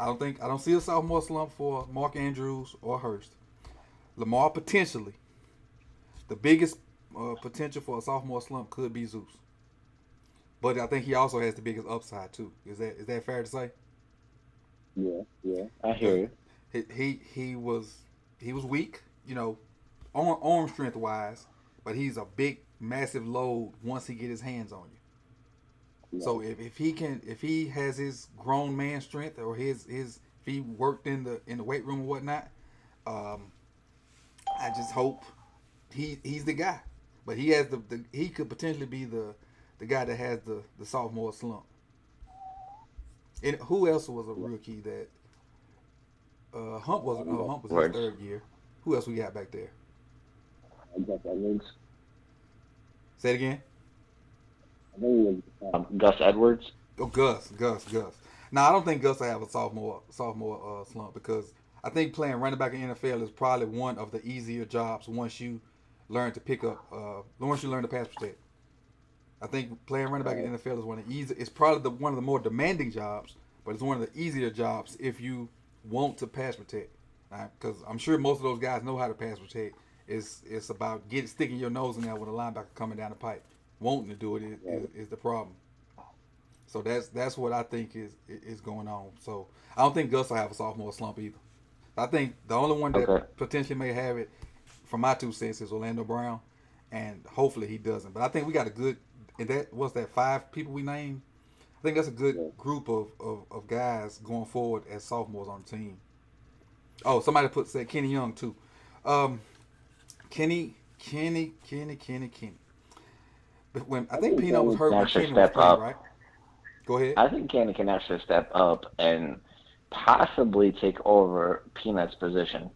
Okay. I don't see a sophomore slump for Mark Andrews or Hurst. Lamar potentially. The biggest potential for a sophomore slump could be Zeus. But I think he also has the biggest upside too. Is that fair to say? Yeah, I hear you. He was weak, arm strength wise, but he's a big, massive load once he get his hands on you. Yeah. So if he has his grown man strength or if he worked in the weight room or whatnot, I just hope he's the guy. But he has he could potentially be the guy that has the sophomore slump. And who else was a rookie that Hump was his third year. Who else we got back there? Gus Edwards. Say it again. I think it was Gus Edwards. Oh, Gus. Now I don't think Gus will have a sophomore slump because I think playing running back in the NFL is probably one of the easier jobs once you learn to once you learn to pass protect. I think playing running back in the NFL is one of the easy. It's probably one of the more demanding jobs, but it's one of the easier jobs if you want to pass protect. Because I'm sure most of those guys know how to pass protect. It's about sticking your nose in there with a linebacker coming down the pipe. Wanting to do it is the problem. So that's what I think is going on. So I don't think Gus will have a sophomore slump either. I think the only one that potentially may have it, from my 2 cents, is Orlando Brown, and hopefully he doesn't. But I think we got a good. And what's that? 5 people we named. I think that's a good group of guys going forward as sophomores on the team. Oh, somebody said Kenny Young too. Kenny. But when I think Peanut was hurt when Kenny was playing, right? Go ahead. I think Kenny can actually step up and possibly take over Peanut's position.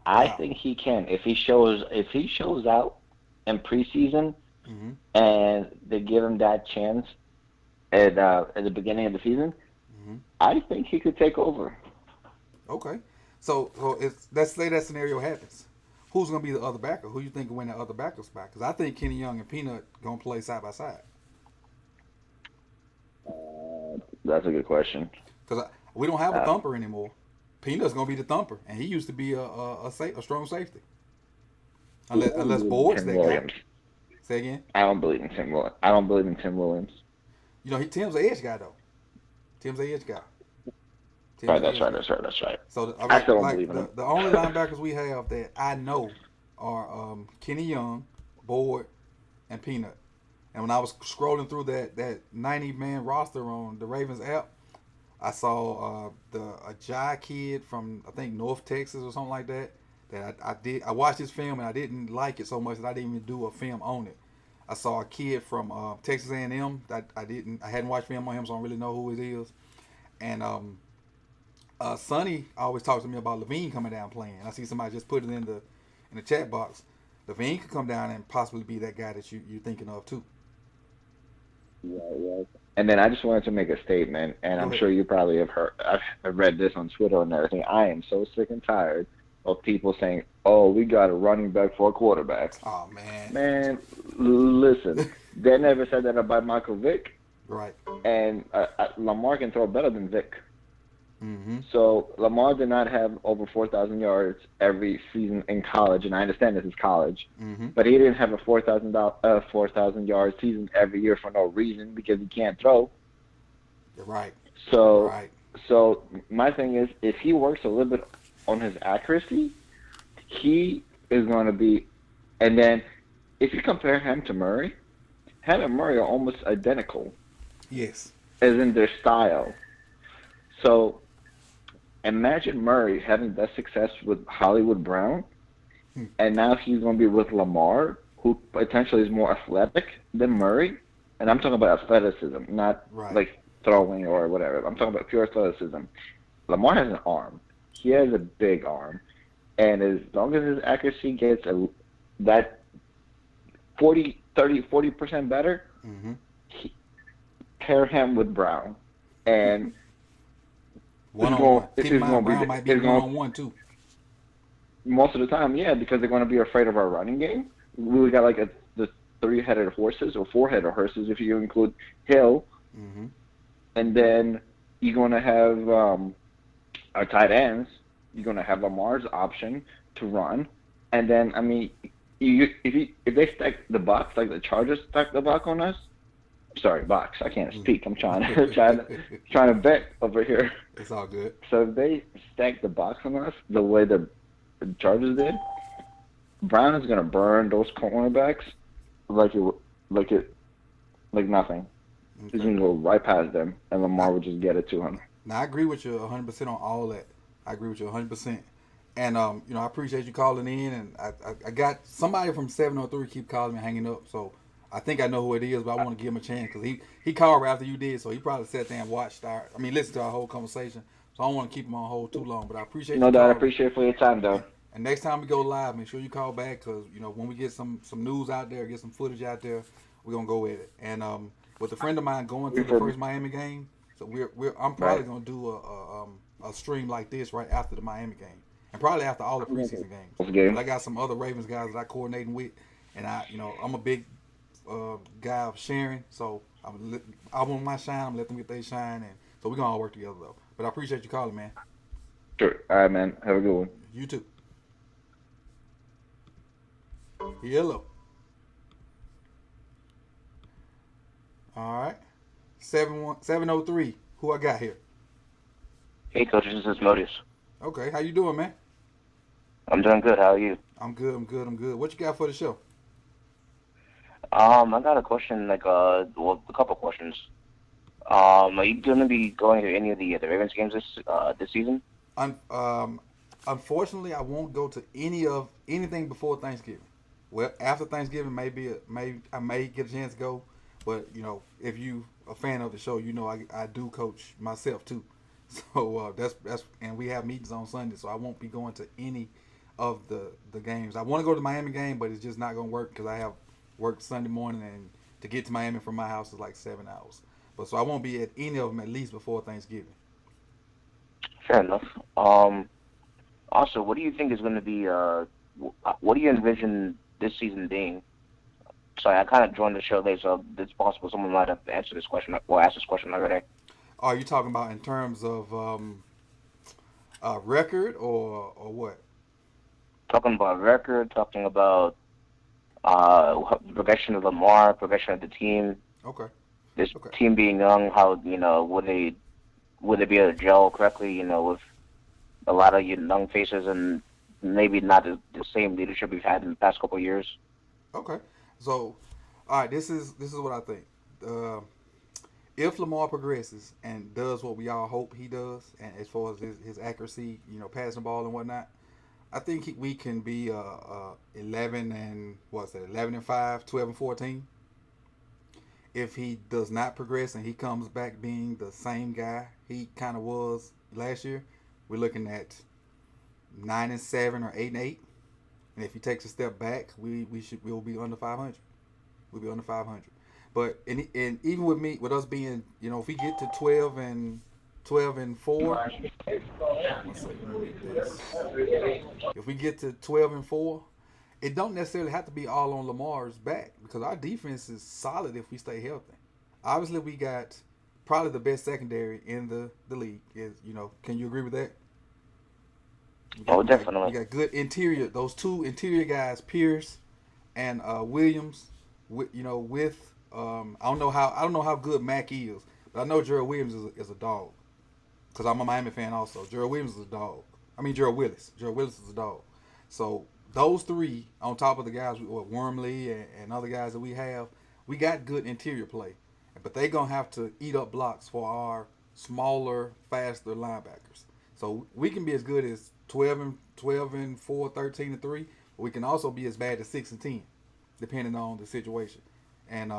I think he can if he shows out in preseason, and they give him that chance at the beginning of the season. I think he could take over. Okay, so let's say that scenario happens. Who's going to be the other backer? Who you think will win the other backer spot? Because I think Kenny Young and Peanut going to play side by side. That's a good question. Because we don't have a thumper anymore. Peanut's going to be the thumper, and he used to be a strong safety. Unless Boyd's that Williams. guy. Say again? I don't believe in Tim Williams. I don't believe in Tim Williams. Tim's an edge guy, though. Tim's an edge guy. That's right. So I still don't believe in him. The only linebackers we have that I know are Kenny Young, Boyd, and Peanut. And when I was scrolling through that 90-man roster on the Ravens app, I saw a Jai kid from I think North Texas or something like that. I watched his film and I didn't like it so much that I didn't even do a film on it. I saw a kid from Texas A&M that I hadn't watched film on him, so I don't really know who it is. And Sonny always talks to me about Levine coming down playing. I see somebody just put it in the chat box. Levine could come down and possibly be that guy that you're thinking of too. Yeah. And then I just wanted to make a statement, and I'm sure you probably have heard. I've read this on Twitter and everything. I am so sick and tired of people saying, "Oh, we got a running back for a quarterback." Oh man. Man, listen. They never said that about Michael Vick. Right. And Lamar can throw better than Vick. So Lamar did not have over 4,000 yards every season in college, and I understand this is college, but he didn't have a 4,000 yard season every year for no reason because he can't throw. Right. So my thing is, if he works a little bit on his accuracy, he is going to be. And then if you compare him to Murray, him and Murray are almost identical, Yes. as in their style. So imagine Murray having that success with Hollywood Brown, and now he's going to be with Lamar, who potentially is more athletic than Murray. And I'm talking about athleticism, not Right. like throwing or whatever. I'm talking about pure athleticism. Lamar has an arm. He has a big arm. And as long as his accuracy gets that 40% better, Mm-hmm. pair him with Brown. And One on one. Keep in it's mind, going to Brown be might be it's one going on one too. most of the time, yeah, because they're going to be afraid of our running game. We got like the three-headed horses or four-headed horses if you include Hill, Mm-hmm. and then you're going to have our tight ends. You're going to have Lamar's option to run, and then I mean, if they stack the box like the Chargers stack the box on us. Sorry, box. I can't speak. I'm trying to bet over here. It's all good. So if they stack the box on us the way the Chargers did, Brown is gonna burn those cornerbacks like nothing. Okay. He's gonna go right past them, and Lamar would just get it to him. Now I agree with you 100% on all that. I agree with you 100%. And I appreciate you calling in. And I got somebody from 703 keep calling me, hanging up. So I think I know who it is, but I want to give him a chance because he called right after you did. So he probably sat there and listened to our whole conversation. So I don't want to keep him on hold too long. But I appreciate No you doubt, I calling. appreciate it for your time, though. And next time we go live, make sure you call back because when we get some news out there, get some footage out there, we're gonna go with it. And with a friend of mine going to the first Miami game, so I'm probably gonna do a stream like this right after the Miami game, and probably after all the preseason games. But I got some other Ravens guys that I coordinating with, and I'm a big guy of sharing, so I want my shine. I'm gonna let them get their shine, and so we're gonna all work together though. But I appreciate you calling, man. Sure. All right, man. Have a good one. You too. Hello. All right. 703. Who I got here? Hey, Coach, this is Modius. Okay. How you doing, man? I'm doing good. How are you? I'm good. What you got for the show? I got a question, a couple questions. Are you going to be going to any of the Ravens games this season? Unfortunately, I won't go to anything before Thanksgiving. Well, after Thanksgiving, I may get a chance to go. But if you a fan of the show, I do coach myself too. So that's and we have meetings on Sunday, so I won't be going to any of the games. I want to go to the Miami game, but it's just not going to work because I have work Sunday morning, and to get to Miami from my house is like 7 hours. But so I won't be at any of them at least before Thanksgiving. Fair enough. Also, what do you think is going to be? What do you envision this season being? Sorry, I kind of joined the show late, so it's possible someone might have answered this question or asked this question already. Are you talking about in terms of record or what? Talking about record, talking about progression of Lamar, progression of the team. Okay. This team being young, how would they be able to gel correctly? With a lot of young faces and maybe not the same leadership we've had in the past couple of years. Okay. So, all right, this is what I think. If Lamar progresses and does what we all hope he does, and as far as his accuracy, passing the ball and whatnot, I think we can be 11 and 5, 12 and 14. If he does not progress and he comes back being the same guy he kind of was last year, we're looking at 9 and 7 or 8 and 8. And if he takes a step back, we'll be under 500. We'll be under 500. But and even with us being, if we get to 12 and 4, if we get to 12 and 4, it don't necessarily have to be all on Lamar's back because our defense is solid if we stay healthy. Obviously, we got probably the best secondary in the league. Can you agree with that? Definitely. We got good interior. Those two interior guys, Pierce and Williams. With I don't know how good Mack is, but I know Gerald Williams is a dog. Because I'm a Miami fan also. Gerald Williams is a dog. I mean Gerald Willis. Gerald Willis is a dog. So those three on top of the guys, Wormley and other guys that we have, we got good interior play, but they gonna have to eat up blocks for our smaller, faster linebackers. So we can be as good as 12 and 4, 13 and 3. But we can also be as bad as 6 and 10, depending on the situation. And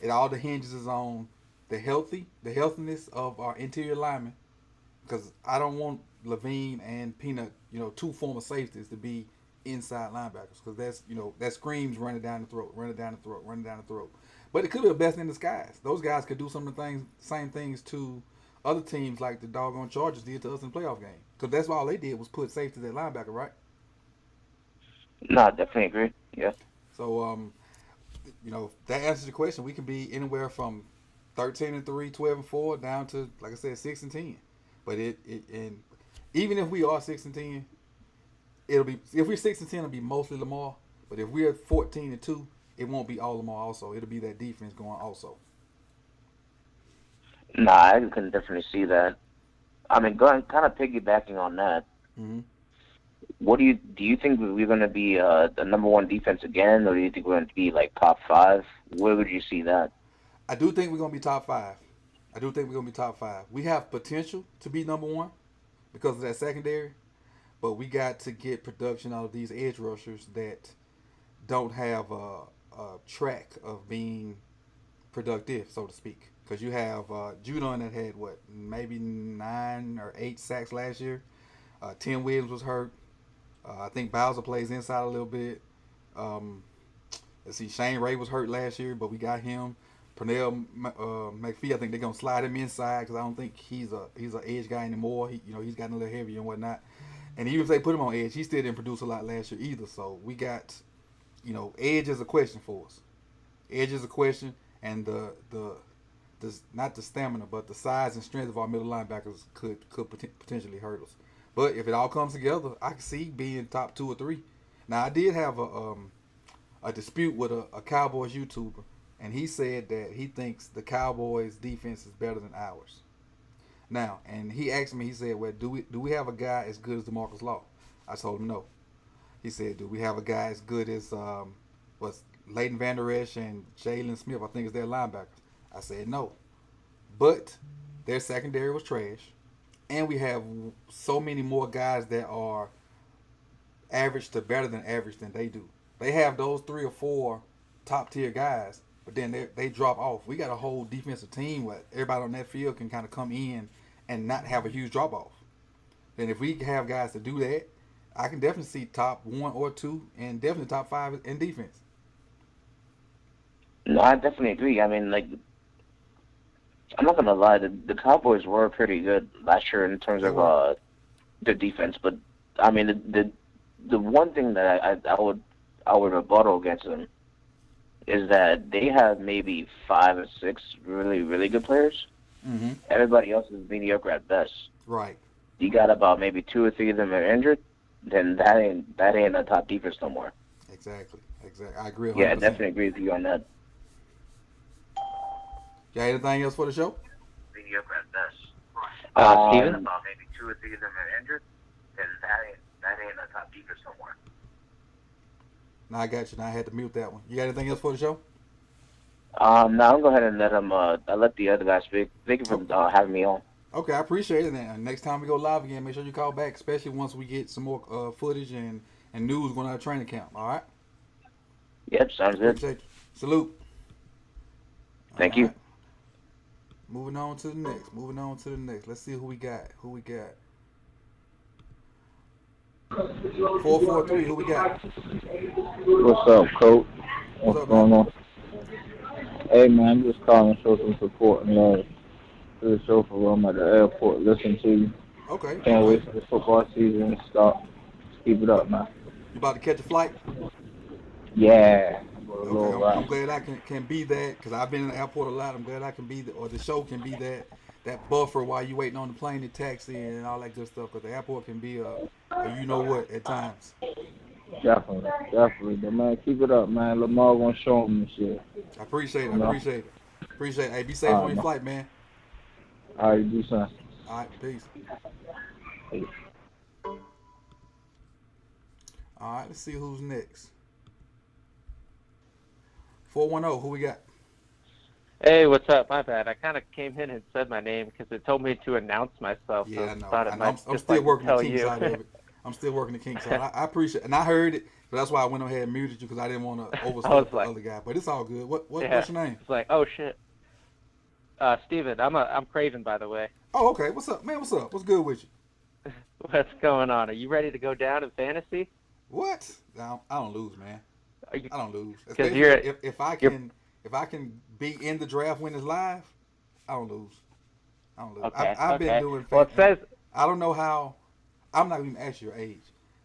it all hinges on the healthiness of our interior linemen. Because I don't want Levine and Peanut, two former safeties to be inside linebackers. Because that screams running down the throat, running down the throat, running down the throat. But it could be a blessing in disguise. Those guys could do some of the same things to other teams like the doggone Chargers did to us in the playoff game. Because that's all they did was put safeties at linebacker, right? No, I definitely agree. Yeah. So, that answers the question. We can be anywhere from 13 and 3, 12 and 4, down to, like I said, 6 and 10. But and even if we are 6 and 10, it'll be, if we're 6 and 10, it'll be mostly Lamar. But if we're 14 and 2, it won't be all Lamar. Also, it'll be that defense going also. No, I can definitely see that. I mean, kind of piggybacking on that. Mm-hmm. What do you think we're going to be the number one defense again, or do you think we're going to be like top 5? Where would you see that? I do think we're going to be top 5. We have potential to be number 1 because of that secondary, but we got to get production out of these edge rushers that don't have a track of being productive, so to speak. Because you have Judon that had, maybe 9 or 8 sacks last year. Tim Williams was hurt. I think Bowser plays inside a little bit. Let's see, Shane Ray was hurt last year, but we got him. Pernell McPhee, I think they're gonna slide him inside because I don't think he's an edge guy anymore. He's gotten a little heavier and whatnot. And even if they put him on edge, he still didn't produce a lot last year either. So we got, edge is a question for us. Edge is a question, and the not the stamina, but the size and strength of our middle linebackers could potentially hurt us. But if it all comes together, I can see being top 2 or 3. Now I did have a dispute with a Cowboys YouTuber, and he said that he thinks the Cowboys defense is better than ours. Now, and he asked me, he said, "Well, do we have a guy as good as DeMarcus Law?" I told him no. He said, "Do we have a guy as good as Leighton Vander Esch and Jalen Smith? I think is their linebackers." I said no, but their secondary was trash, and we have so many more guys that are average to better than average than they do. They have those 3 or 4 top tier guys, but then they drop off. We got a whole defensive team where everybody on that field can kind of come in and not have a huge drop off. And if we have guys to do that, I can definitely see top 1 or 2 and definitely top 5 in defense. No, I definitely agree. I mean, I'm not gonna lie, the Cowboys were pretty good last year in terms of their defense, but I mean the one thing that I would rebuttal against them is that they have maybe 5 or 6 really, really good players. Mm-hmm. Everybody else is mediocre at best. Right. You got about maybe 2 or 3 of them are injured, then that ain't a top defense no more. Exactly. I agree 100%. Yeah, I definitely agree with you on that. You got anything else for the show? Mediocre at best. Steven? About maybe 2 or 3 of them are injured, then that ain't a top defense no more. No, I got you. Now I had to mute that one. You got anything else for the show? No, I'm going to go ahead and let him. I let the other guy speak. Thank you for having me on. Okay, I appreciate it. And next time we go live again, make sure you call back, especially once we get some more footage and news going out of training camp. All right? Yep, sounds good. Appreciate you. Salute. Thank you. Moving on to the next. Let's see who we got. 443. Who we got? What's up, Coach? What's up, going man? on? Hey, man, I'm just calling to show some support and love to the show for I'm at the airport. Listen to you. Okay. Can't wait for the football season to start. Keep it up, man. You about to catch a flight? Yeah. Okay, I'm glad I can be that because I've been in the airport a lot. I'm glad I can be that, or the show can be that buffer while you waiting on the plane and taxi and all that good stuff. Because the airport can be a you know what at times. Definitely. But man, keep it up, man. Lamar gonna show him this year. I appreciate it. Appreciate it. Hey, be safe on your flight, man. All right, do something. All right, peace. Peace. All right, let's see who's next. 410, who we got? Hey, what's up? My bad. I kind of came in and said my name because it told me to announce myself, Yeah, so I know. thought I it know. might I'm just still like to working the tell kinks you. out of it. I'm still working the kinks out. I appreciate it. And I heard it, but that's why I went ahead and muted you because I didn't want to I overstep was the like, other guy. But it's all good. yeah, What's your name? it's like, oh shit. Steven, I'm Craven, by the way. Oh, okay. What's up, man? What's up? What's good with you? What's going on? Are you ready to go down in fantasy? What? I don't lose, man. Are you? I don't lose. Because Especially you're if I can be in the draft when it's live, I don't lose. I don't lose. okay. I've been Okay. doing Well, it and says I don't know how. I'm not even asking your age,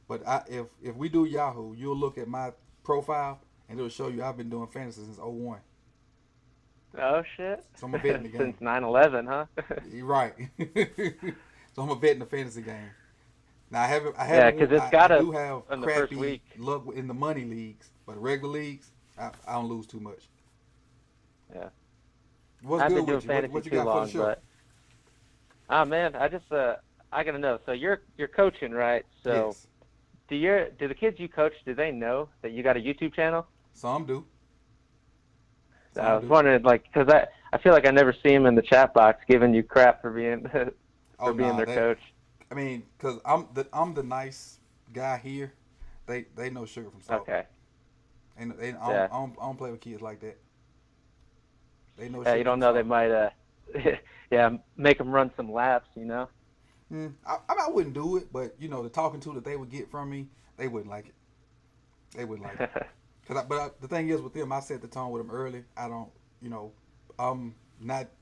but if we do Yahoo, you'll look at my profile and it'll show you I've been doing fantasy since '01. oh shit. So I'm a vet in the game. Since 9/11, huh? You're right. So I'm a vet in the fantasy game. Now Yeah, because it's got I us do have in the first crappy week. luck in the money leagues, but regular leagues, I don't lose too much. Yeah. What's I've good been doing with you? fantasy What you too got for long, the show? but man, I gotta know. So you're coaching, right? So Yes, do the kids you coach, do they know that you got a YouTube channel? some do. I Some was do. wondering, like, because I feel like I never see him in the chat box giving you crap for being Oh for being nah, their coach. I mean, cause I'm the nice guy here. They know sugar from salt, Okay. and Yeah. I don't play with kids like that. They know Yeah, sugar you don't from know they salt. might yeah, make them run some laps, you know. I wouldn't do it, but the talking to that they would get from me, they wouldn't like it. They wouldn't like it. The thing is with them, I set the tone with them early. I don't, you know,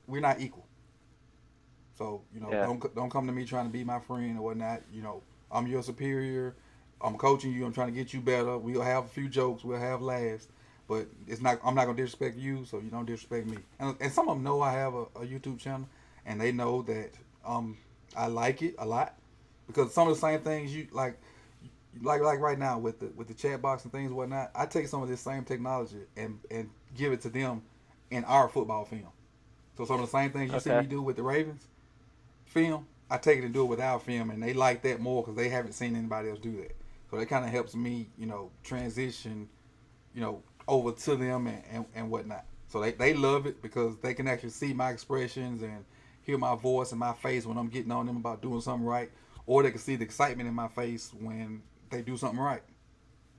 we're not equal. So Yeah. don't come to me trying to be my friend or whatnot. I'm your superior. I'm coaching you. I'm trying to get you better. We'll have a few jokes. We'll have laughs, but I'm not gonna disrespect you, so you don't disrespect me. And some of them know I have a YouTube channel, and they know that I like it a lot because some of the same things you like right now with the chat box and things and whatnot. I take some of this same technology and give it to them in our football film. So some of the same things you see Okay. me do with the Ravens film, I take it and do it with our film, and they like that more because they haven't seen anybody else do that. So that kind of helps me, transition, over to them and whatnot. So they love it because they can actually see my expressions and hear my voice and my face when I'm getting on them about doing something right, or they can see the excitement in my face when they do something right.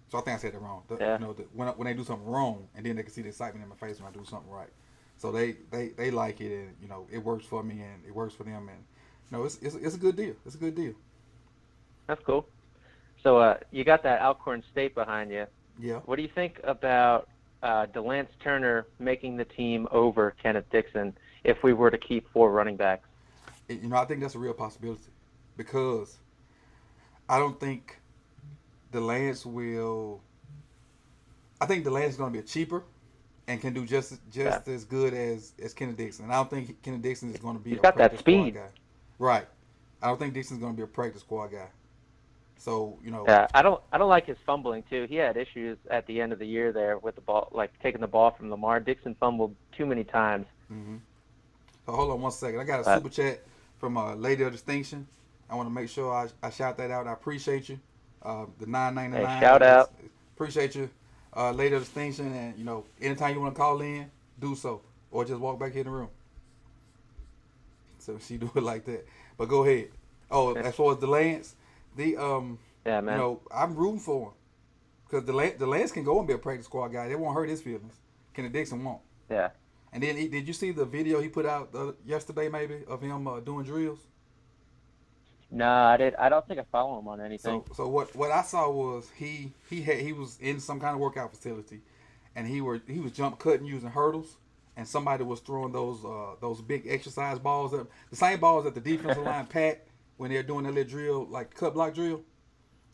So I think I said it wrong. Yeah. When they do something wrong, and then they can see the excitement in my face when I do something right. So they like it, and it works for me, and it works for them, and it's a good deal. It's a good deal. That's cool. So you got that Alcorn State behind you. Yeah. What do you think about DeLance Turner making the team over Kenneth Dixon if we were to keep 4 running backs? I think that's a real possibility because I don't think DeLance will. I think DeLance is going to be a cheaper and can do just as good as Kenneth Dixon. And I don't think Kenneth Dixon is going to be He's a got that practice squad speed. guy. Right. I don't think Dixon's going to be a practice squad guy. So Yeah, I don't like his fumbling too. He had issues at the end of the year there with the ball, like taking the ball from Lamar. Dixon fumbled too many times. Mm-hmm. So hold on one second. I got a But super chat from a Lady of Distinction. I want to make sure I shout that out. I appreciate you. The $9.99. hey, shout out. Appreciate you, Lady of Distinction. And anytime you want to call in, do so, or just walk back in the room. So she do it like that. But go ahead. Oh, as far as the Lance, Yeah, man. I'm rooting for him because the Lance can go and be a practice squad guy. They won't hurt his feelings. Kenneth Dixon won't. Yeah. And then did you see the video he put out yesterday maybe of him doing drills? No, I don't think I follow him on anything. So what I saw was he was in some kind of workout facility, and he was jump cutting using hurdles, and somebody was throwing those big exercise balls up, the same balls that the defensive line pat when they're doing their little drill, like cut block drill.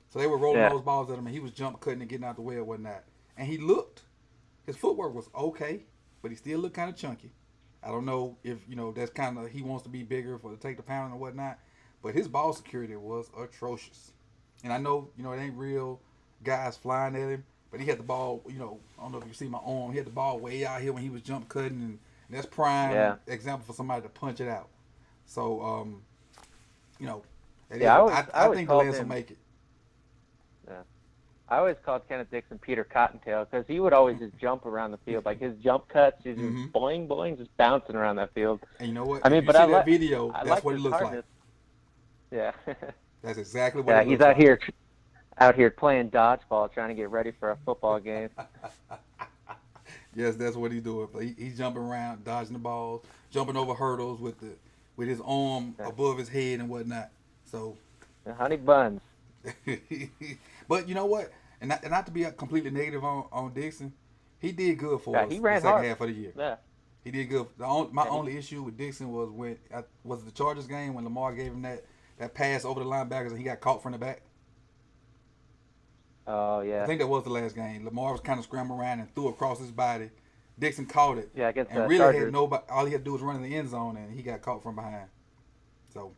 So they were rolling those balls at him, and he was jump cutting and getting out the way or whatnot. And his footwork was okay, but he still looked kind of chunky. I don't know if that's kind of he wants to be bigger to take the pounding or whatnot. But his ball security was atrocious. And I know, it ain't real guys flying at him, but he had the ball, I don't know if you see my arm, he had the ball way out here when he was jump cutting, and that's prime example for somebody to punch it out. So, I think always the called Lance will him. make it. Yeah. I always called Kenneth Dixon Peter Cottontail because he would always just jump around the field. Like his jump cuts, he's just boing boing, just bouncing around that field. And you know what? I If mean, you but see that video, I that's like what his he looks hardness. like. Yeah. That's exactly what Yeah, it he's looks out like. out here playing dodgeball, trying to get ready for a football game. Yes, that's what he's doing. But he's jumping around, dodging the balls, jumping over hurdles with his arm Yeah. above his head and whatnot. So, The honey buns. but you know what? And not to be completely negative on Dixon, he did good for Yeah, us he the ran second hard. half of the year. Yeah. He did good. My Yeah, only issue with Dixon was was the Chargers game when Lamar gave him that pass over the linebackers and he got caught from the back. Oh I yeah. think that was the last game. Lamar was kind of scrambling around and threw across his body. Dixon caught it Yeah, against and the really had Chargers. nobody. All he had to do was run in the end zone and he got caught from behind. So,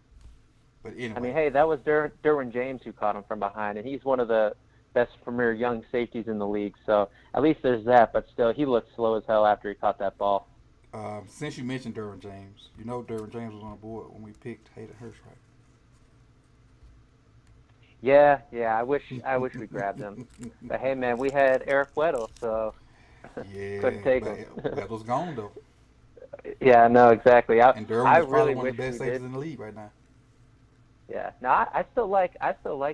but anyway. I mean, hey, that was Derwin James who caught him from behind, and he's one of the best premier young safeties in the league. So at least there's that. But still, he looked slow as hell after he caught that ball. Since you mentioned Derwin James, you know Derwin James was on the board when we picked Hayden Hurst, right? Yeah. I wish we grabbed him. But hey, man, we had Eric Weddle, so Yeah, couldn't take but him. Weddle's gone though, Yeah, no, exactly. and Derwin is probably really one of wish the best we safeties did. in the league right now. Yeah. No, I still like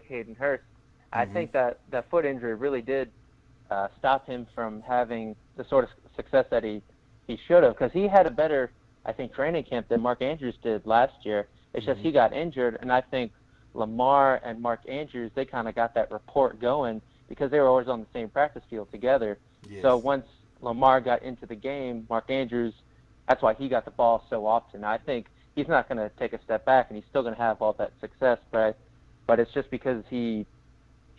Hayden Hurst. I think that foot injury really did stop him from having the sort of success that he should have, because he had a better, I think, training camp than Mark Andrews did last year. It's just he got injured, and I think Lamar and Mark Andrews, they kind of got that rapport going because they were always on the same practice field together. Yes. So once Lamar got into the game, Mark Andrews, that's why he got the ball so often. I think he's not going to take a step back, and he's still going to have all that success, but it's just because he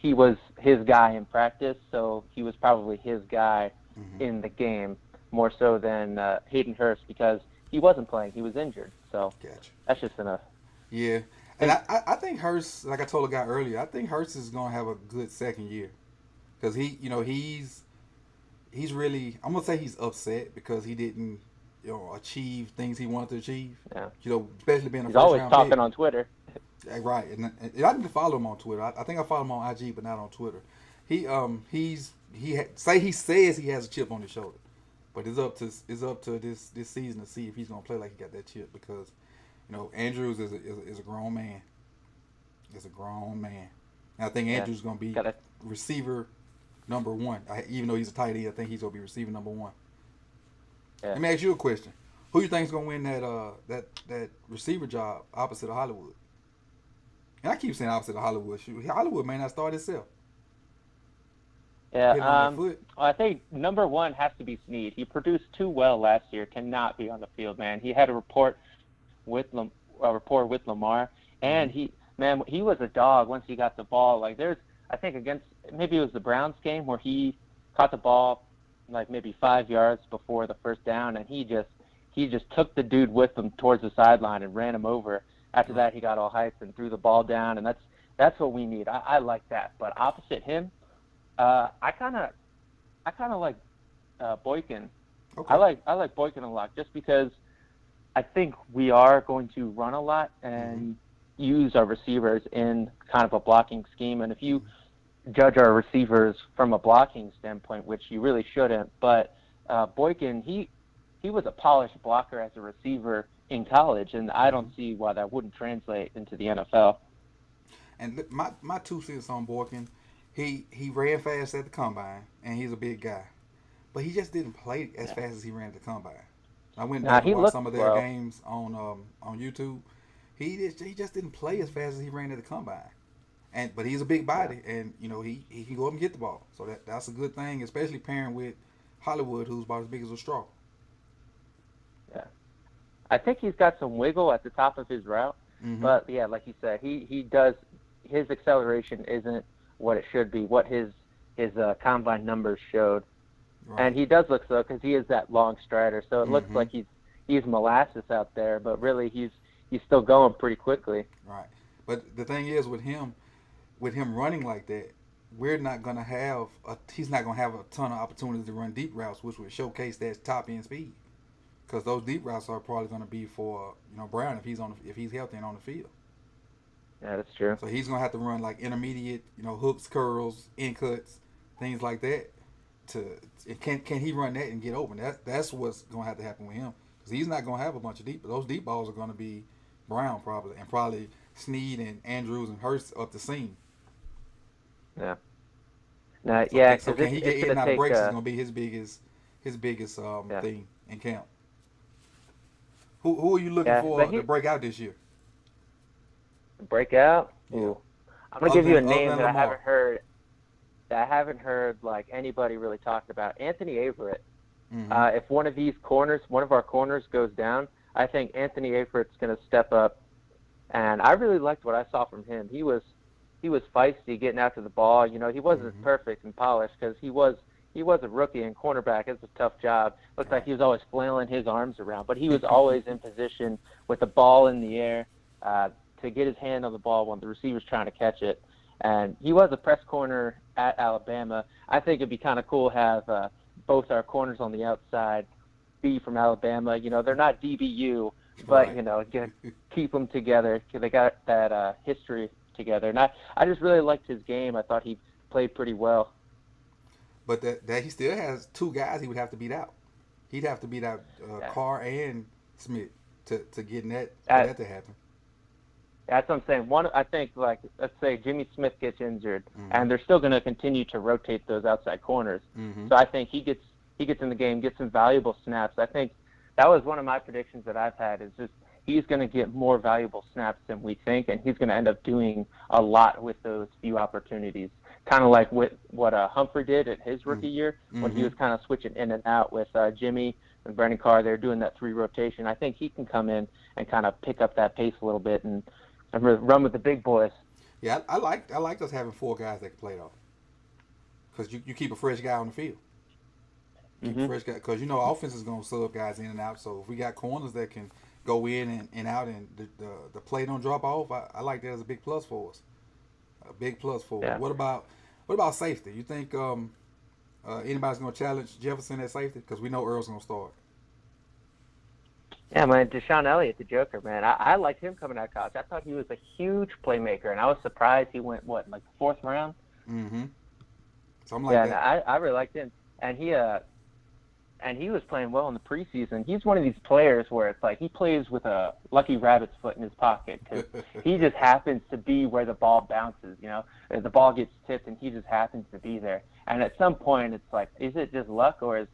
was his guy in practice, so he was probably his guy in the game more so than Hayden Hurst, because he wasn't playing, he was injured. So Gotcha. that's just enough. Yeah, and I think Hurst, like I told a guy earlier, I think Hurst is gonna have a good second year, because he's really, I'm gonna say he's upset because he didn't achieve things he wanted to achieve. Yeah. Especially being a He's first always round talking pick. on Twitter. Right, and I need to follow him on Twitter. I think I follow him on IG, but not on Twitter. He says he has a chip on his shoulder, but it's up to this season to see if he's gonna play like he got that chip, because Andrews is a grown man. Is a grown man. And I think Andrews is gonna be receiver number one. Even though he's a tight end, I think he's gonna be receiver number one. Yeah. Let me ask you a question. Who you think is gonna win that receiver job opposite of Hollywood? And I keep saying opposite of Hollywood. Shoot, Hollywood may not start itself. Yeah, I think number one has to be Snead. He produced too well last year to not be on the field, man. He had a rapport with Lamar, and he was a dog once he got the ball. Like I think against, maybe it was the Browns game, where he caught the ball like maybe 5 yards before the first down, and he just took the dude with him towards the sideline and ran him over. After that, he got all hyped and threw the ball down, and that's what we need. I like that. But opposite him, I kind of like Boykin. Okay. I like Boykin a lot, just because I think we are going to run a lot and use our receivers in kind of a blocking scheme. And if you judge our receivers from a blocking standpoint, which you really shouldn't, but Boykin, he was a polished blocker as a receiver in college, and I don't see why that wouldn't translate into the NFL. And my 2 cents on Boykin, he ran fast at the combine, and he's a big guy, but he just didn't play as fast as he ran at the combine. I went back and watched some of their games on YouTube. He just didn't play as fast as he ran at the combine, but he's a big body, and he can go up and get the ball, so that's a good thing, especially pairing with Hollywood, who's about as big as a straw. Yeah, I think he's got some wiggle at the top of his route, but yeah, like you said, he does. His acceleration isn't what it should be, what his combine numbers showed. Right. And he does look slow because he is that long strider, so it looks like he's molasses out there, but really he's still going pretty quickly. Right. But the thing is, with him running like that, he's not gonna have a ton of opportunities to run deep routes, which would showcase that top end speed. Because those deep routes are probably going to be for Brown if he's healthy and on the field. Yeah, that's true. So he's gonna have to run like intermediate, hooks, curls, in cuts, things like that. To can he run that and get open? That's what's gonna have to happen with him because he's not gonna have a bunch of deep. Those deep balls are gonna be Brown probably, and probably Snead and Andrews and Hurst up the seam. Yeah. So Yeah, can, so because can he get it's in gonna and out of take. breaks is gonna be his biggest Yeah. thing in camp. Who are you looking Yeah, for but to break out this year? breakout. Yeah, Ooh, I'm gonna give you a other name than that I Lamar. haven't heard. That I haven't heard like anybody really talking about. Anthony Averett. Mm-hmm. If one of our corners goes down, I think Anthony Averett's going to step up. And I really liked what I saw from him. He was feisty getting after the ball. He wasn't Mm-hmm. perfect and polished because he was a rookie and cornerback. It's a tough job. Looked like Right. he was always flailing his arms around, but he was always in position with the ball in the air to get his hand on the ball when the receiver's trying to catch it. And he was a press corner at Alabama. I think it'd be kind of cool to have both our corners on the outside be from Alabama. They're not DBU, but Right. keep them together. They got that history together, and I just really liked his game. I thought he played pretty well. But that he still has two guys he would have to beat out. He'd have to beat out Yeah. Carr and Smith to get in that for That, that to happen. that's what I'm saying. I think, like, let's say Jimmy Smith gets injured, Mm-hmm. and they're still going to continue to rotate those outside corners. Mm-hmm. So I think he gets in the game, gets some valuable snaps. I think that was one of my predictions that I've had is just he's going to get more valuable snaps than we think, and he's going to end up doing a lot with those few opportunities. Kind of like what Humphrey did at his rookie year when he was kind of switching in and out with Jimmy and Brandon Carr. They're doing that 3 rotation. I think he can come in and kind of pick up that pace a little bit and run with the big boys. Yeah, I like us having 4 guys that can play though, because you keep a fresh guy on the field. Keep a fresh guy because offense is gonna sub guys in and out. So if we got corners that can go in and out and the play don't drop off, I like that as a big plus for us. A big plus for us. Yeah. What about safety? You think anybody's gonna challenge Jefferson at safety? Because we know Earl's gonna start. Yeah, man, Deshaun Elliott, the Joker, man. I liked him coming out of college. I thought he was a huge playmaker, and I was surprised he went, like the 4th round? Mm-hmm. Something like Yeah, that. I really liked him. And he was playing well in the preseason. He's one of these players where it's like he plays with a lucky rabbit's foot in his pocket because he just happens to be where the ball bounces, The ball gets tipped, and he just happens to be there. And at some point, it's like, is it just luck or is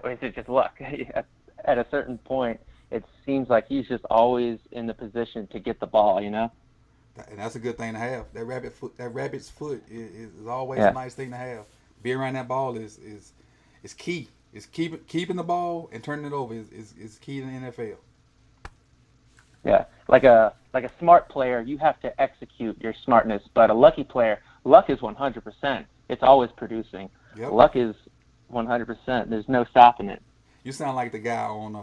it just luck? At a certain point, it seems like he's just always in the position to get the ball, And that's a good thing to have. That rabbit's foot is always Yeah. a nice thing to have. Being around that ball is key. It's keeping the ball and turning it over is key in the NFL. Yeah, like a smart player, you have to execute your smartness. But a lucky player, luck is 100%. It's always producing. Yep. Luck is 100%. There's no stopping it. You sound like the guy on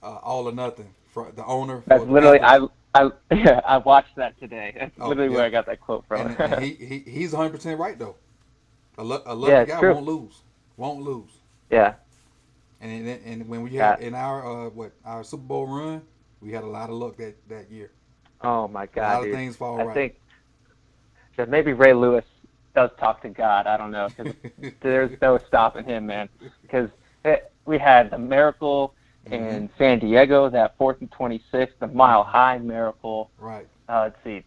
All or Nothing, for the owner. That's for literally Apple. I watched that today. That's literally yeah. where I got that quote from. And he's 100% right though. A lucky Yeah, it's guy true. won't lose. Yeah. And when we had in our Super Bowl run, we had a lot of luck that year. Oh my God, A lot dude. of things fall I right. think that maybe Ray Lewis does talk to God. I don't know because there's no stopping him, man. Because we had the miracle in San Diego, that 4th and 26, the Mile High miracle. Right. Let's see.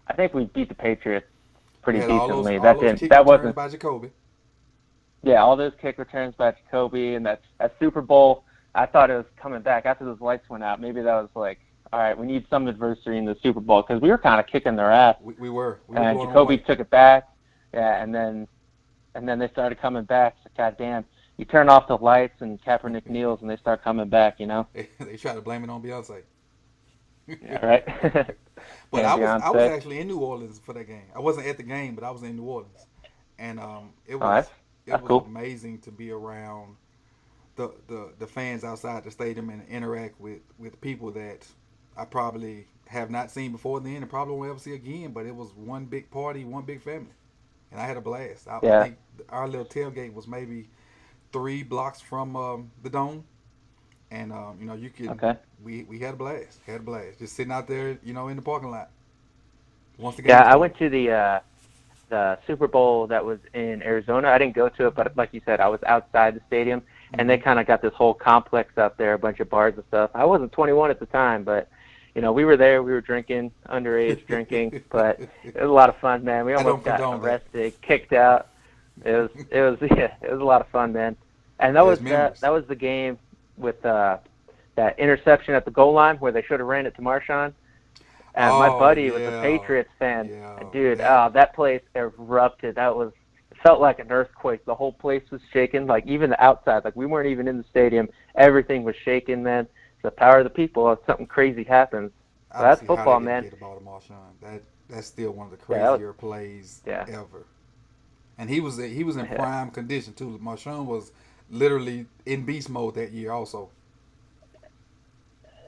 I think we beat the Patriots pretty We had all decently. those kick That returns wasn't. by Jacoby. Yeah, all those kick returns by Jacoby and that Super Bowl. I thought it was coming back after those lights went out. Maybe that was like, all right, we need some adversity in the Super Bowl because we were kind of kicking their ass. We were. And Jacoby took it back. Yeah, and then they started coming back. So, goddamn, you turn off the lights and Kaepernick kneels and they start coming back. They try to blame it on Beyonce. Yeah, right. But Yeah, I was Beyonce. actually in New Orleans for that game. I wasn't at the game, but I was in New Orleans, and it that's was cool. amazing to be around the fans outside the stadium and interact with people that I probably have not seen before then and probably won't ever see again. But it was one big party, one big family, and I had a blast. I think our little tailgate was maybe 3 blocks from the dome, and you could. Okay. We had a blast. Just sitting out there, in the parking lot. once the game Yeah, I started. went to the Super Bowl that was in Arizona. I didn't go to it, but like you said, I was outside the stadium, and they kind of got this whole complex out there, a bunch of bars and stuff. I wasn't 21 at the time, but we were there. We were drinking, underage drinking, but it was a lot of fun, man. We I don't almost got condone that. arrested, kicked out. It was yeah, it was a lot of fun, man. And that There's was memories. the game with that interception at the goal line where they should have ran it to Marshawn. And my Oh buddy was a yeah, Patriots fan. yeah. Dude, That that place erupted. It felt like an earthquake. The whole place was shaking. Like even the outside, like we weren't even in the stadium. Everything was shaking, man. It's the power of the people. If something crazy happens. I So don't that's see how they football, didn't man. get the ball to Marshawn. That's still one of the Yeah, that was, crazier plays yeah, ever. And he was in yeah. prime condition too. Marshawn was literally in beast mode that year also.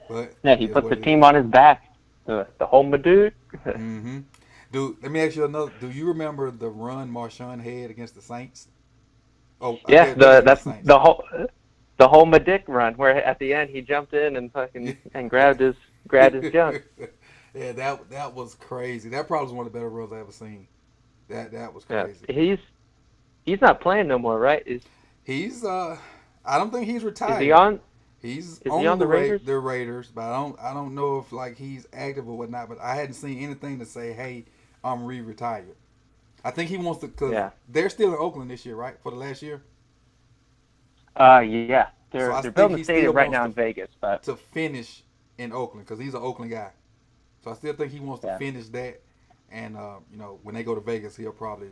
But Yeah, it he is put what the it team is. on his back. The home dude. Mm-hmm. Dude, let me ask you another. Do you remember the run Marshawn had against the Saints? Oh, I Yeah, guess wasn't against that's the Saints. the whole Dick run where at the end he jumped in and fucking and grabbed his junk. Yeah, that was crazy. That probably was one of the better runs I ever seen. That was Yeah, crazy. he's not playing no more, right? He's I don't think he's Is he retired. on? He's Is he on on the Raiders? the Raiders, but I don't know if like he's active or whatnot. But I hadn't seen anything to say, hey, I'm retired. I think he wants to because Yeah. they're still in Oakland this year, right? For the last year. Yeah. So I They're think building he a still stadium right wants now in Vegas, but to finish in Oakland because he's an Oakland guy. So I still think he wants to yeah. finish that, and when they go to Vegas, he'll probably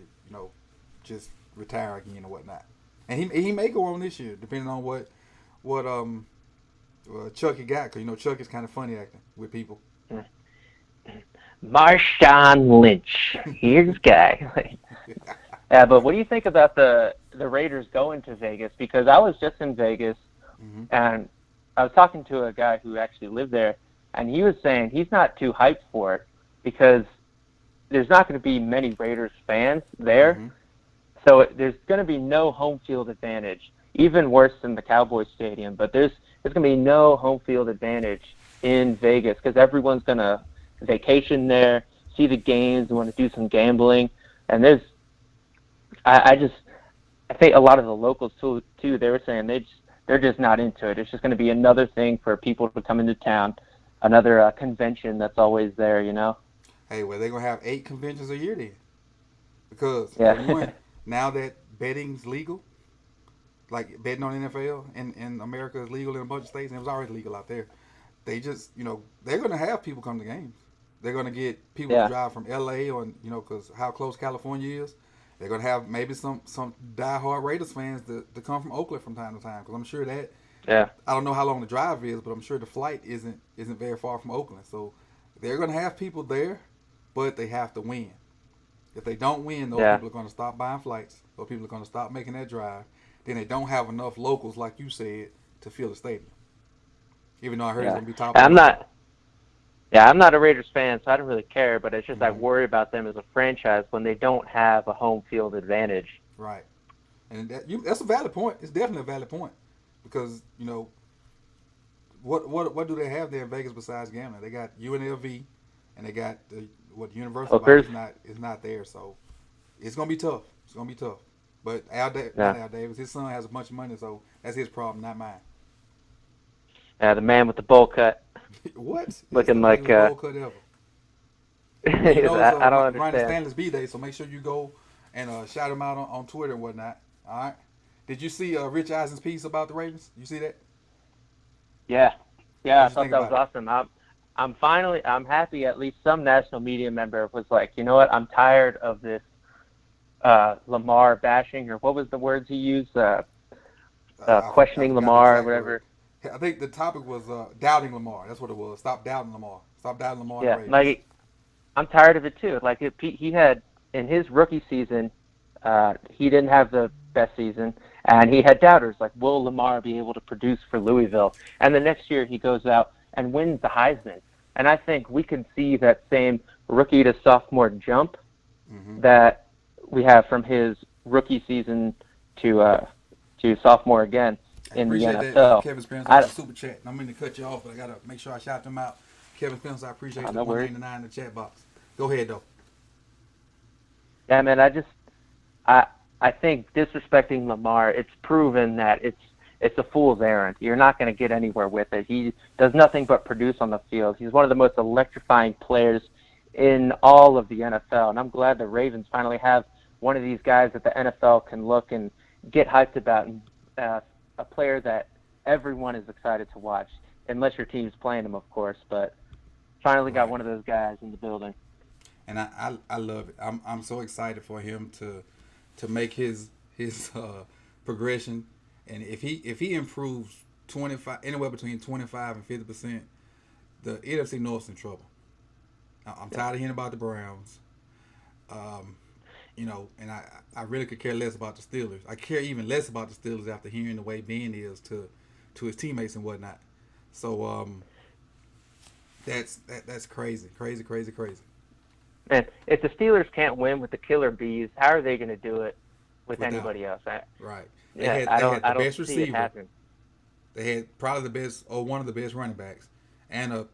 just retire again or whatnot. And he may go on this year, depending on what Chucky got, because Chuck is kind of funny acting with people. Marshawn Lynch. Here's guy. Yeah, but what do you think about the Raiders going to Vegas? Because I was just in Vegas, Mm-hmm. and I was talking to a guy who actually lived there, and he was saying he's not too hyped for it because there's not going to be many Raiders fans there, Mm-hmm. so there's going to be no home field advantage. Even worse than the Cowboys Stadium, but there's going to be no home field advantage in Vegas because everyone's going to vacation there, see the games, want to do some gambling, and I think a lot of the locals too they were saying they're just not into it. It's just going to be another thing for people to come into town, another convention that's always there, Hey, well, they're gonna have 8 conventions a year then, because for Yeah. one, now that betting's legal, like betting on NFL in America is legal in a bunch of states, and it was already legal out there. They just, they're going to have people come to games. They're going to get people to Yeah. drive from LA or, because how close California is. They're going to have maybe some diehard Raiders fans to come from Oakland from time to time, because I'm sure that, Yeah. I don't know how long the drive is, but I'm sure the flight isn't very far from Oakland. So they're going to have people there, but they have to win. If they don't win, those Yeah. people are going to stop buying flights. Those people are going to stop making that drive. Then they don't have enough locals, like you said, to fill the stadium. Even though I heard it's Yeah. going to be top of I'm the league. not Yeah, I'm not a Raiders fan, so I don't really care, but it's just I Mhm. worry about them as a franchise when they don't have a home field advantage. Right. And that's a valid point. It's definitely a valid point. Because, what do they have there in Vegas besides gambling? They got UNLV and they got the Universal body Hookers. is not there, so it's gonna be tough. It's gonna be tough. But not Yeah. Al Davis, his son has a bunch of money, so that's his problem, not mine. Yeah, the man with the bowl cut. What? It's Looking the like biggest bowl cut ever. Well, it's I don't Ryan understand. Stanley's B Day, so make sure you go and shout him out on Twitter and whatnot. All right. Did you see Rich Eisen's piece about the Ravens? You see that? Yeah. Yeah, I What you thought think that was about awesome. I'm happy at least some national media member was like, you know what, I'm tired of this Lamar bashing, or what was the words he used? I Questioning forgot the Lamar or exact word. whatever. I think the topic was doubting Lamar. That's what it was. Stop doubting Lamar. Stop doubting Lamar and the Yeah, Ravens. like I'm tired of it too. Like he had in his rookie season, he didn't have the best season, and he had doubters like, will Lamar be able to produce for Louisville? And the next year he goes out and wins the Heisman. And I think we can see that same rookie to sophomore jump Mm-hmm. that we have from his rookie season to sophomore again I in the appreciate that, NFL. Kevin Spencer, on I, the super chat. I'm going to cut you off, but I got to make sure I shout them out. Kevin Spencer, I appreciate the no worries. $1.99 in the chat box. Go ahead though. Yeah, man. I I think disrespecting Lamar, it's proven that it's a fool's errand. You're not going to get anywhere with it. He does nothing but produce on the field. He's one of the most electrifying players in all of the NFL, and I'm glad the Ravens finally have one of these guys that the NFL can look and get hyped about, and a player that everyone is excited to watch, unless your team's playing him, of course. But finally got Right. one of those guys in the building. And I love it. I'm so excited for him to make his progression. And if he improves 25 anywhere between 25 and 50%, the NFC North's in trouble. I'm tired of hearing about the Browns. Um, and I really could care less about the Steelers. I care even less about the Steelers after hearing the way Ben is to his teammates and whatnot. So that's crazy, crazy, crazy, crazy. And if the Steelers can't win with the Killer Bees, how are they going to do it with Without anybody else? right, Yeah, they had I the don't best see it receiver. happening. They had probably the best or one of the best running backs, and a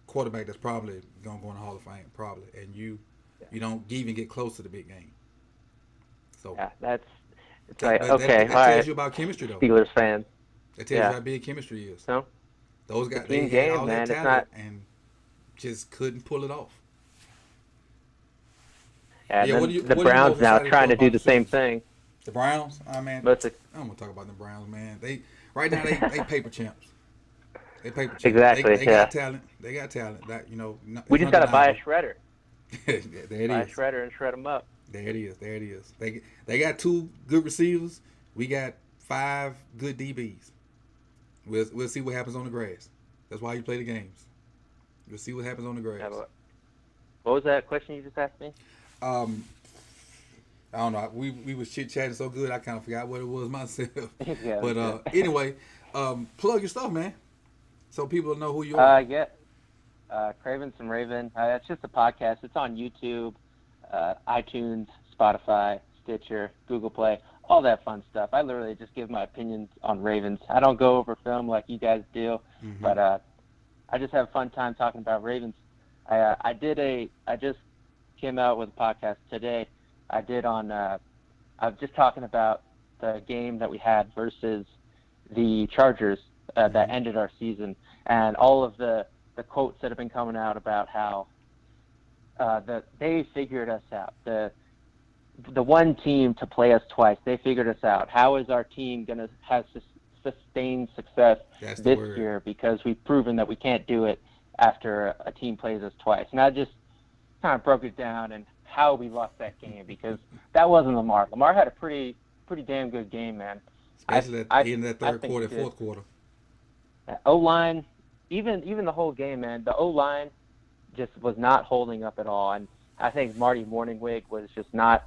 quarterback that's probably gonna go in the Hall of Fame, probably. And you don't even get close to the big game. So Yeah, it's that, like that, that, okay, that all tells right, you about chemistry, though. Steelers fans. That tells you Yeah, how big chemistry is. no, Those it's a guys, they team had game, all that man. It's talent not. and just couldn't pull it off. Yeah, and Yeah, then the what are you Browns most now excited trying for to do about the the same season? thing. The Browns, oh man, Most ex- I'm gonna talk about the Browns, man. They right now they paper champs. They paper champs. exactly. They Yeah, got talent. They got talent. That we it's just got to buy a undeniable. shredder, There it buy a is. shredder and shred them up. There it is. There it is. They got two good receivers. We got five good DBs. We'll see what happens on the grass. That's why you play the games. We'll see what happens on the Yeah, grass. but what was that question you just asked me? Um, I don't know. We was chit chatting so good, I kind of forgot what it was myself. Yeah, But yeah. anyway, plug your stuff, man, so people know who you are. Yeah. Cravens and Raven. It's just a podcast. It's on YouTube, iTunes, Spotify, Stitcher, Google Play, all that fun stuff. I literally just give my opinions on Ravens. I don't go over film like you guys do, Mm-hmm. but I just have a fun time talking about Ravens. I just came out with a podcast today. I was just talking about the game that we had versus the Chargers that ended our season, and all of the quotes that have been coming out about how that they figured us out. The one team to play us twice, they figured us out. How is our team going to have sustained success That's the this word. year? Because we've proven that we can't do it after a team plays us twice. And I just kind of broke it down and how we lost that game, because that wasn't Lamar. Lamar had a pretty damn good game, man. Especially at the end of that third think quarter, he did. fourth quarter. O-line, even the whole game, man, the O-line just was not holding up at all. And I think Marty Morningwig was just not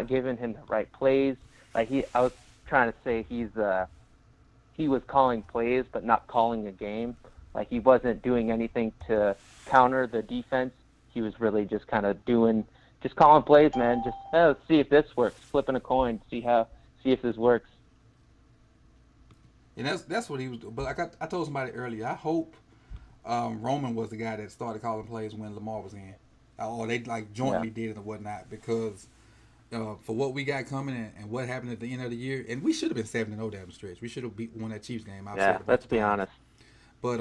giving him the right plays. I was trying to say he was calling plays but not calling a game. Like, he wasn't doing anything to counter the defense. He was really just kind of just calling plays, man. Just let's see if this works. Flipping a coin, see if this works. And that's what he was doing. But like I told somebody earlier, I hope Roman was the guy that started calling plays when Lamar was in, or they like jointly did it or whatnot. Because for what we got coming and what happened at the end of the year, and we should have been 7-0 down the stretch. We should have won that Chiefs game. I've said it a bunch Let's of be times. honest. But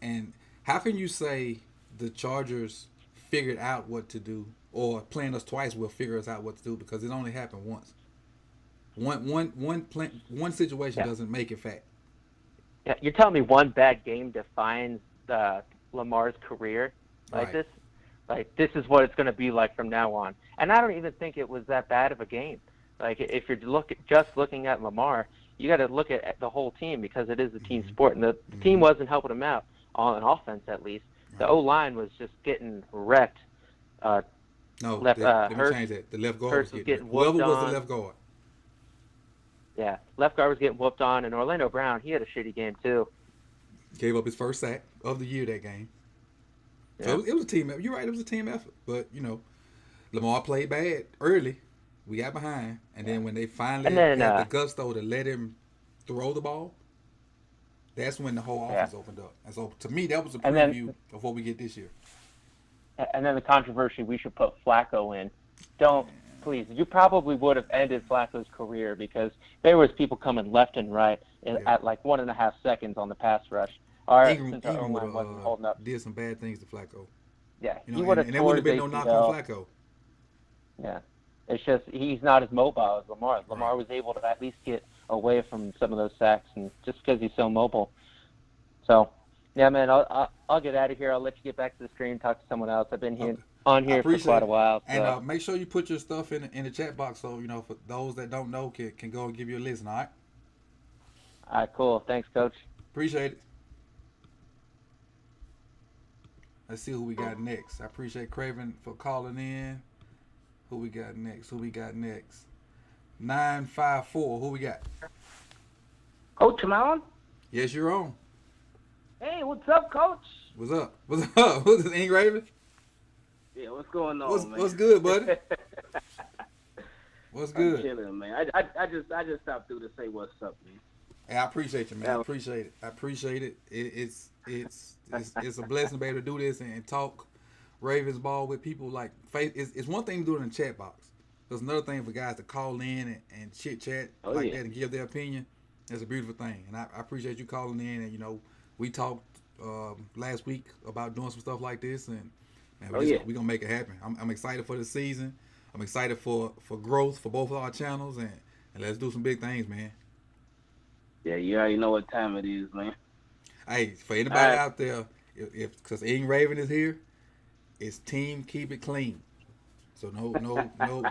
and how can you say the Chargers figured out what to do, or playing us twice will figure us out what to do, because it only happened once. One situation doesn't make it fact. Yeah, you're telling me one bad game defines Lamar's career like Right. this? Like, this is what it's going to be like from now on. And I don't even think it was that bad of a game. Like, if you're just looking at Lamar, you got to look at the whole team, because it is a team sport, and the team wasn't helping him out on offense, at least. The O-line was just getting wrecked. No, let me change that. The left guard Hurts was was getting getting whoever whooped was the on. left guard. Yeah, left guard was getting whooped on, and Orlando Brown, he had a shitty game too. Gave up his first sack of the year that game. Yeah. So it was a team effort. You're right, it was a team effort. But, Lamar played bad early. We got behind. And then when they finally had the gusto to let him throw the ball, that's when the whole offense opened up. And so, to me, that was a preview of what we get this year. and then the controversy we should put Flacco in. Don't please. You probably would have ended Flacco's career because there was people coming left and right at like 1.5 seconds on the pass rush. Since our Ingram would O-line wasn't holding up. did some bad things to Flacco. Yeah, You he know, would and have there tore wouldn't his have been no knock on ACL. Flacco. Yeah, it's just he's not as mobile as Lamar. Lamar Right. was able to at least get away from some of those sacks, and just because he's so mobile. So, yeah, man, I'll get out of here. I'll let you get back to the stream, talk to someone else. I've been here on I here for appreciate quite a it. while. So. And make sure you put your stuff in the chat box so, you know, for those that don't know can go and give you a listen, all right? All right, cool. Thanks, Coach. Appreciate it. Let's see who we got next. I appreciate Craven for calling in. Who we got next? 954. Who we got? Coach, am I on? Yes, you're on. Hey, what's up, Coach? What's up? What's up? Who's this, Ink Raven? Yeah, what's going on, man? What's good, buddy? What's good? I'm chilling, man. I just stopped through to say what's up, man. Hey, I appreciate you, man. I appreciate it. It's a blessing to be able to do this and talk Ravens ball with people. Like, it's one thing to do it in the chat box. There's another thing for guys to call in and chit chat that and give their opinion. It's a beautiful thing, and I appreciate you calling in. And you know, we talked last week about doing some stuff like this, and we're gonna make it happen. I'm excited for the season. I'm excited for growth for both of our channels, and let's do some big things, man. Yeah, you already know what time it is, man. Hey, for anybody out there, if because Ing Raven is here, it's team keep it clean. So no,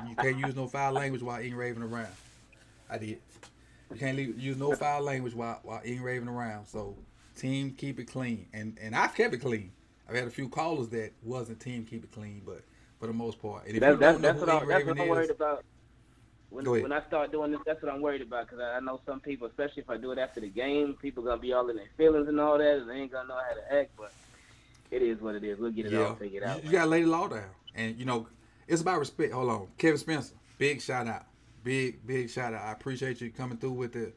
you can't use no foul language while Ing Raven around. I did. You can't use no foul language while Ing Raven around. So team keep it clean, and I've kept it clean. I've had a few callers that wasn't team keep it clean, but for the most part, and if you don't know who Ing Raven I'm worried is, about. When I start doing this, that's what I'm worried about, because I know some people, especially if I do it after the game, people going to be all in their feelings and all that, and they ain't going to know how to act, but it is what it is. We'll get it all figured out. You got to lay the law down. And, you know, it's about respect. Hold on. Kevin Spencer, big shout out. Big shout out. I appreciate you coming through with the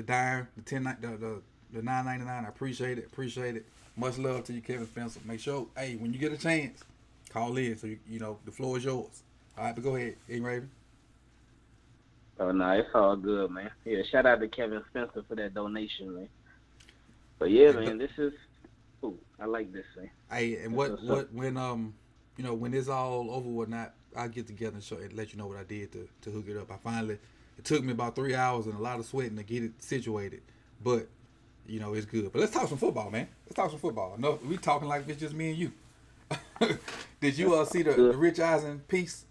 dime, the $9.99. I appreciate it. Much love to you, Kevin Spencer. Make sure, hey, when you get a chance, call in so you know the floor is yours. All right, but go ahead, Ing Raven. Oh, no, it's all good, man. Yeah, shout out to Kevin Spencer for that donation, man. But yeah, man, this is cool. I like this thing. Hey, and when you know, when it's all over or not, I'll get together and let you know what I did to hook it up. It took me about 3 hours and a lot of sweating to get it situated, but you know it's good. But let's talk some football, man. Let's talk some football. No, we talking like it's just me and you. Did you see the Rich Eisen piece?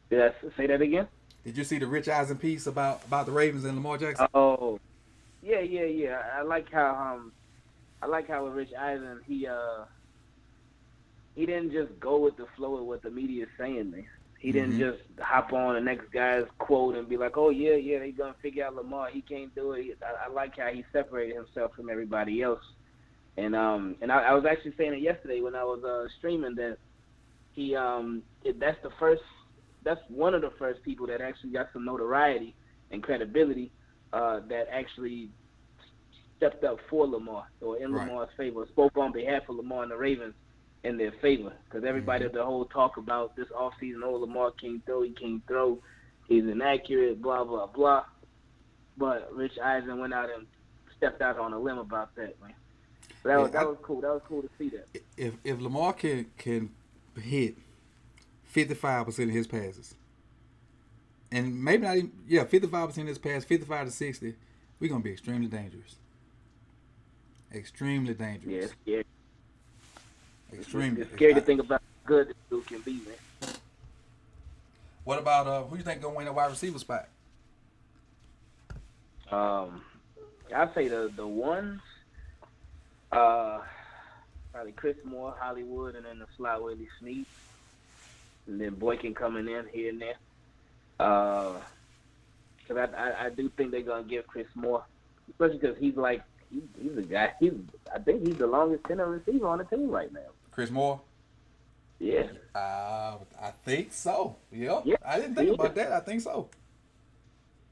Did I say that again? Did you see the Rich Eisen piece about the Ravens and Lamar Jackson? Oh, yeah. I like how with Rich Eisen he didn't just go with the flow of what the media is saying, man. He didn't just hop on the next guy's quote and be like, oh yeah, they gonna figure out Lamar. He can't do it. I like how he separated himself from everybody else. And I was actually saying it yesterday when I was streaming that that's one of the first people that actually got some notoriety and credibility that actually stepped up for Lamar or in Lamar's favor, spoke on behalf of Lamar and the Ravens in their favor. Because everybody, the whole talk about this offseason, Lamar can't throw, he's inaccurate, blah, blah, blah. But Rich Eisen went out and stepped out on a limb about that, man. That was cool. That was cool to see that. If Lamar can hit 55% of his passes, and maybe not even 55% of his passes, 55 to 60, we're gonna be extremely dangerous. Extremely dangerous. Yeah. Extremely. It's scary to think about how good this dude can be, man. What about who you think gonna win the wide receiver spot? I'd say the ones. Probably Chris Moore, Hollywood, and then the slot Willie Snead. And then Boykin coming in here and there. Because I do think they're going to give Chris Moore, especially because he's a guy. I think he's the longest tenure receiver on the team right now. Chris Moore? Yeah. I think so. Yeah. I didn't think about that. I think so.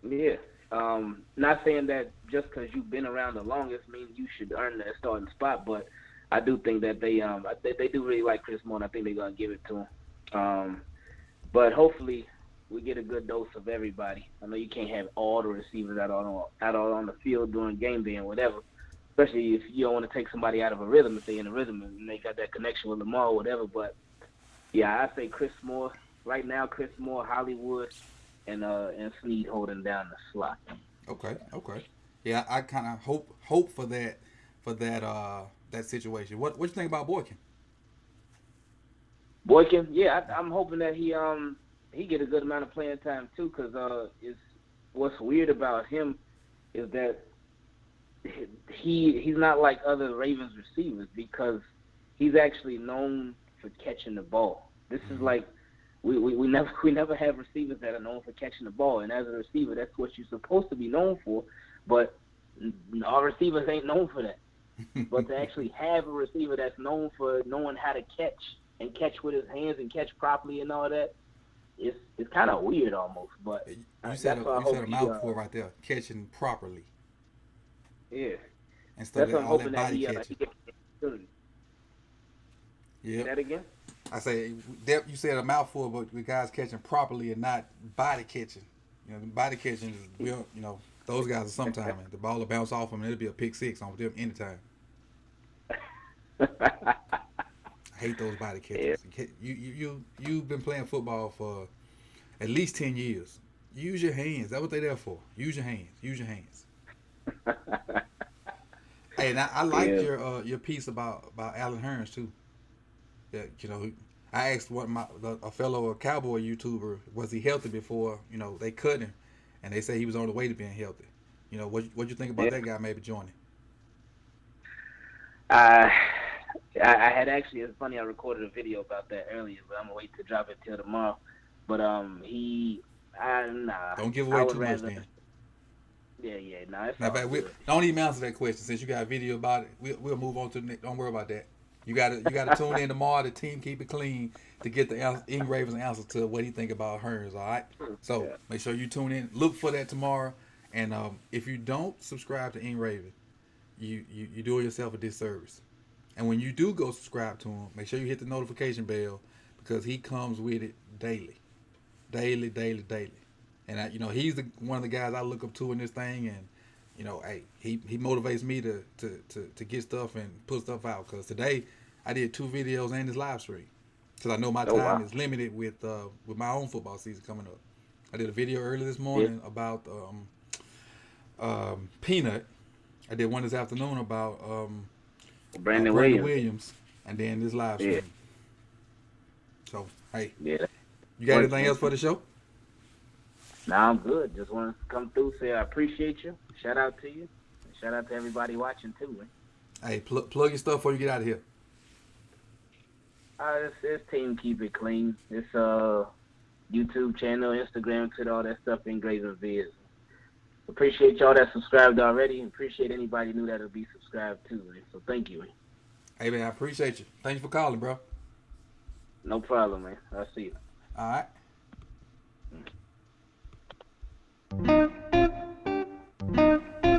Yeah. Not saying that just because you've been around the longest means you should earn that starting spot, but I do think that they do really like Chris Moore, and I think they're gonna give it to him. But hopefully we get a good dose of everybody. I know you can't have all the receivers out on the field during game day and whatever, especially if you don't want to take somebody out of a rhythm if they're in a rhythm and they got that connection with Lamar or whatever. But yeah, I say Chris Moore right now. Chris Moore, Hollywood, and Snead holding down the slot. Okay. Yeah, I kind of hope for that situation. What you think about Boykin? Boykin, yeah, I'm hoping that he get a good amount of playing time too, because it's what's weird about him is that he's not like other Ravens receivers because he's actually known for catching the ball. This is like we never have receivers that are known for catching the ball, and as a receiver, that's what you're supposed to be known for. But our receivers ain't known for that. But to actually have a receiver that's known for knowing how to catch and catch with his hands and catch properly and all that, it's kind of weird almost. But you said a mouthful right there, catching properly. Yeah. Instead of all that body catching. he gets the opportunity. Yeah. Say that again? I say you said a mouthful, but with guys catching properly and not body catching. Body catching is those guys are sometime the ball will bounce off them and it'll be a pick six on them anytime. I hate those body catches. Yeah. You've been playing football for at least 10 years. Use your hands. That's what they're there for. Use your hands. Hey, and I liked your piece about Alan Hearns too. Yeah, I asked a fellow cowboy YouTuber, was he healthy before they cut him, and they say he was on the way to being healthy. What you think about that guy maybe joining? I had actually, it's funny, I recorded a video about that earlier, but I'm gonna wait to drop it till tomorrow. But nah. Don't give away too much, then. Yeah, nah. Now, in fact, don't even answer that question since you got a video about it. We'll move on to the next. Don't worry about that. You gotta tune in tomorrow. The team keep it clean to get the Ravens answer to what he think about Hearns. All right. So make sure you tune in. Look for that tomorrow. And if you don't subscribe to Raven, you doing yourself a disservice. And when you do go subscribe to him, make sure you hit the notification bell because he comes with it daily. And he's one of the guys I look up to in this thing, and hey, he motivates me to get stuff and put stuff out. Because today I did 2 videos and this live stream because I know my time is limited with my own football season coming up. I did a video early this morning about Peanut. I did one this afternoon about Brandon Williams, and then this live stream. So hey, you got Yeah. anything else for the show? Nah, I'm good. Just wanted to come through, say I appreciate you. Shout out to you. And shout out to everybody watching too, man. Hey, plug your stuff before you get out of here. This team keep it clean. It's YouTube channel, Instagram, Twitter, all that stuff in Graven Vids. Appreciate y'all that subscribed already, and appreciate anybody new that'll be subscribed too, man. So thank you, man. Hey man, I appreciate you. Thanks for calling, bro. No problem, man. I'll see you. All right.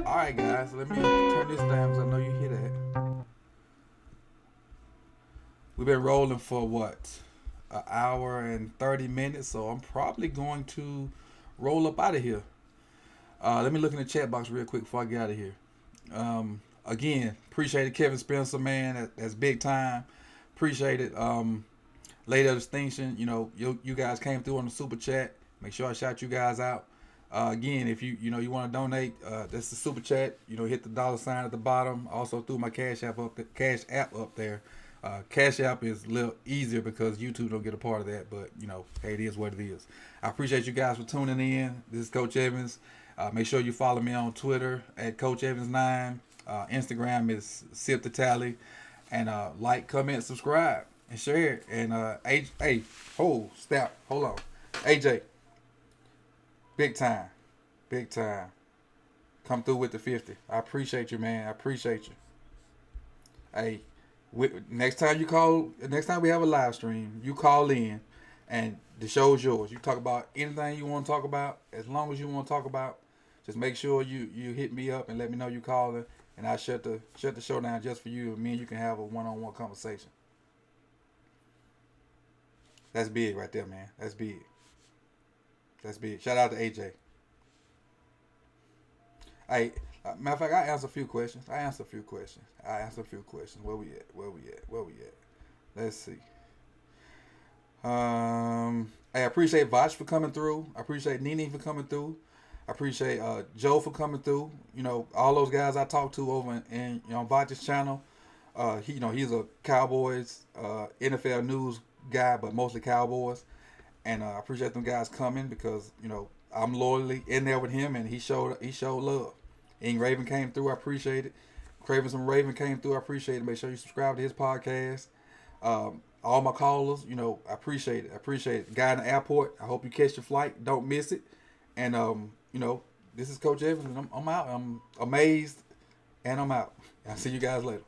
All right, guys. Let me turn this down because I know you hear that. We've been rolling for what? An hour and 30 minutes, so I'm probably going to roll up out of here. Let me look in the chat box real quick before I get out of here. Again, appreciate it, Kevin Spencer, man. That's big time. Appreciate it. Lady of Distinction, you guys came through on the super chat. Make sure I shout you guys out. Again, if you want to donate, that's the super chat. Hit the $sign at the bottom. Also threw my Cash App up there. Cash App is a little easier because YouTube don't get a part of that, but hey, it is what it is. I appreciate you guys for tuning in. This is Coach Evans. Make sure you follow me on Twitter at Coach Evans9. Instagram is Sip the Tally, and like, comment, subscribe, and share it. And hold on, AJ. Big time. Come through with the 50. I appreciate you, man. I appreciate you. Hey, next time we have a live stream, you call in, and the show's yours. You talk about anything you want to talk about, as long as you want to talk about. Just make sure you hit me up and let me know you calling, and I shut the show down just for you, and me and you can have a one-on-one conversation. That's big right there, man. That's big. That's big. Shout out to AJ. Hey, matter of fact, I answer a few questions. Where we at? Let's see. Hey, I appreciate Voch for coming through. I appreciate Nene for coming through. I appreciate Joe for coming through. You know, all those guys I talked to over in on Voch's channel. He's a Cowboys NFL news guy, but mostly Cowboys. And I appreciate them guys coming because I'm loyally in there with him, and he showed love. Ing Raven came through. I appreciate it. Craving some Raven came through. I appreciate it. Make sure you subscribe to his podcast. All my callers, I appreciate it. Guy in the airport, I hope you catch your flight. Don't miss it. And this is Coach Evans, and I'm out. I'm amazed, and I'm out. I'll see you guys later.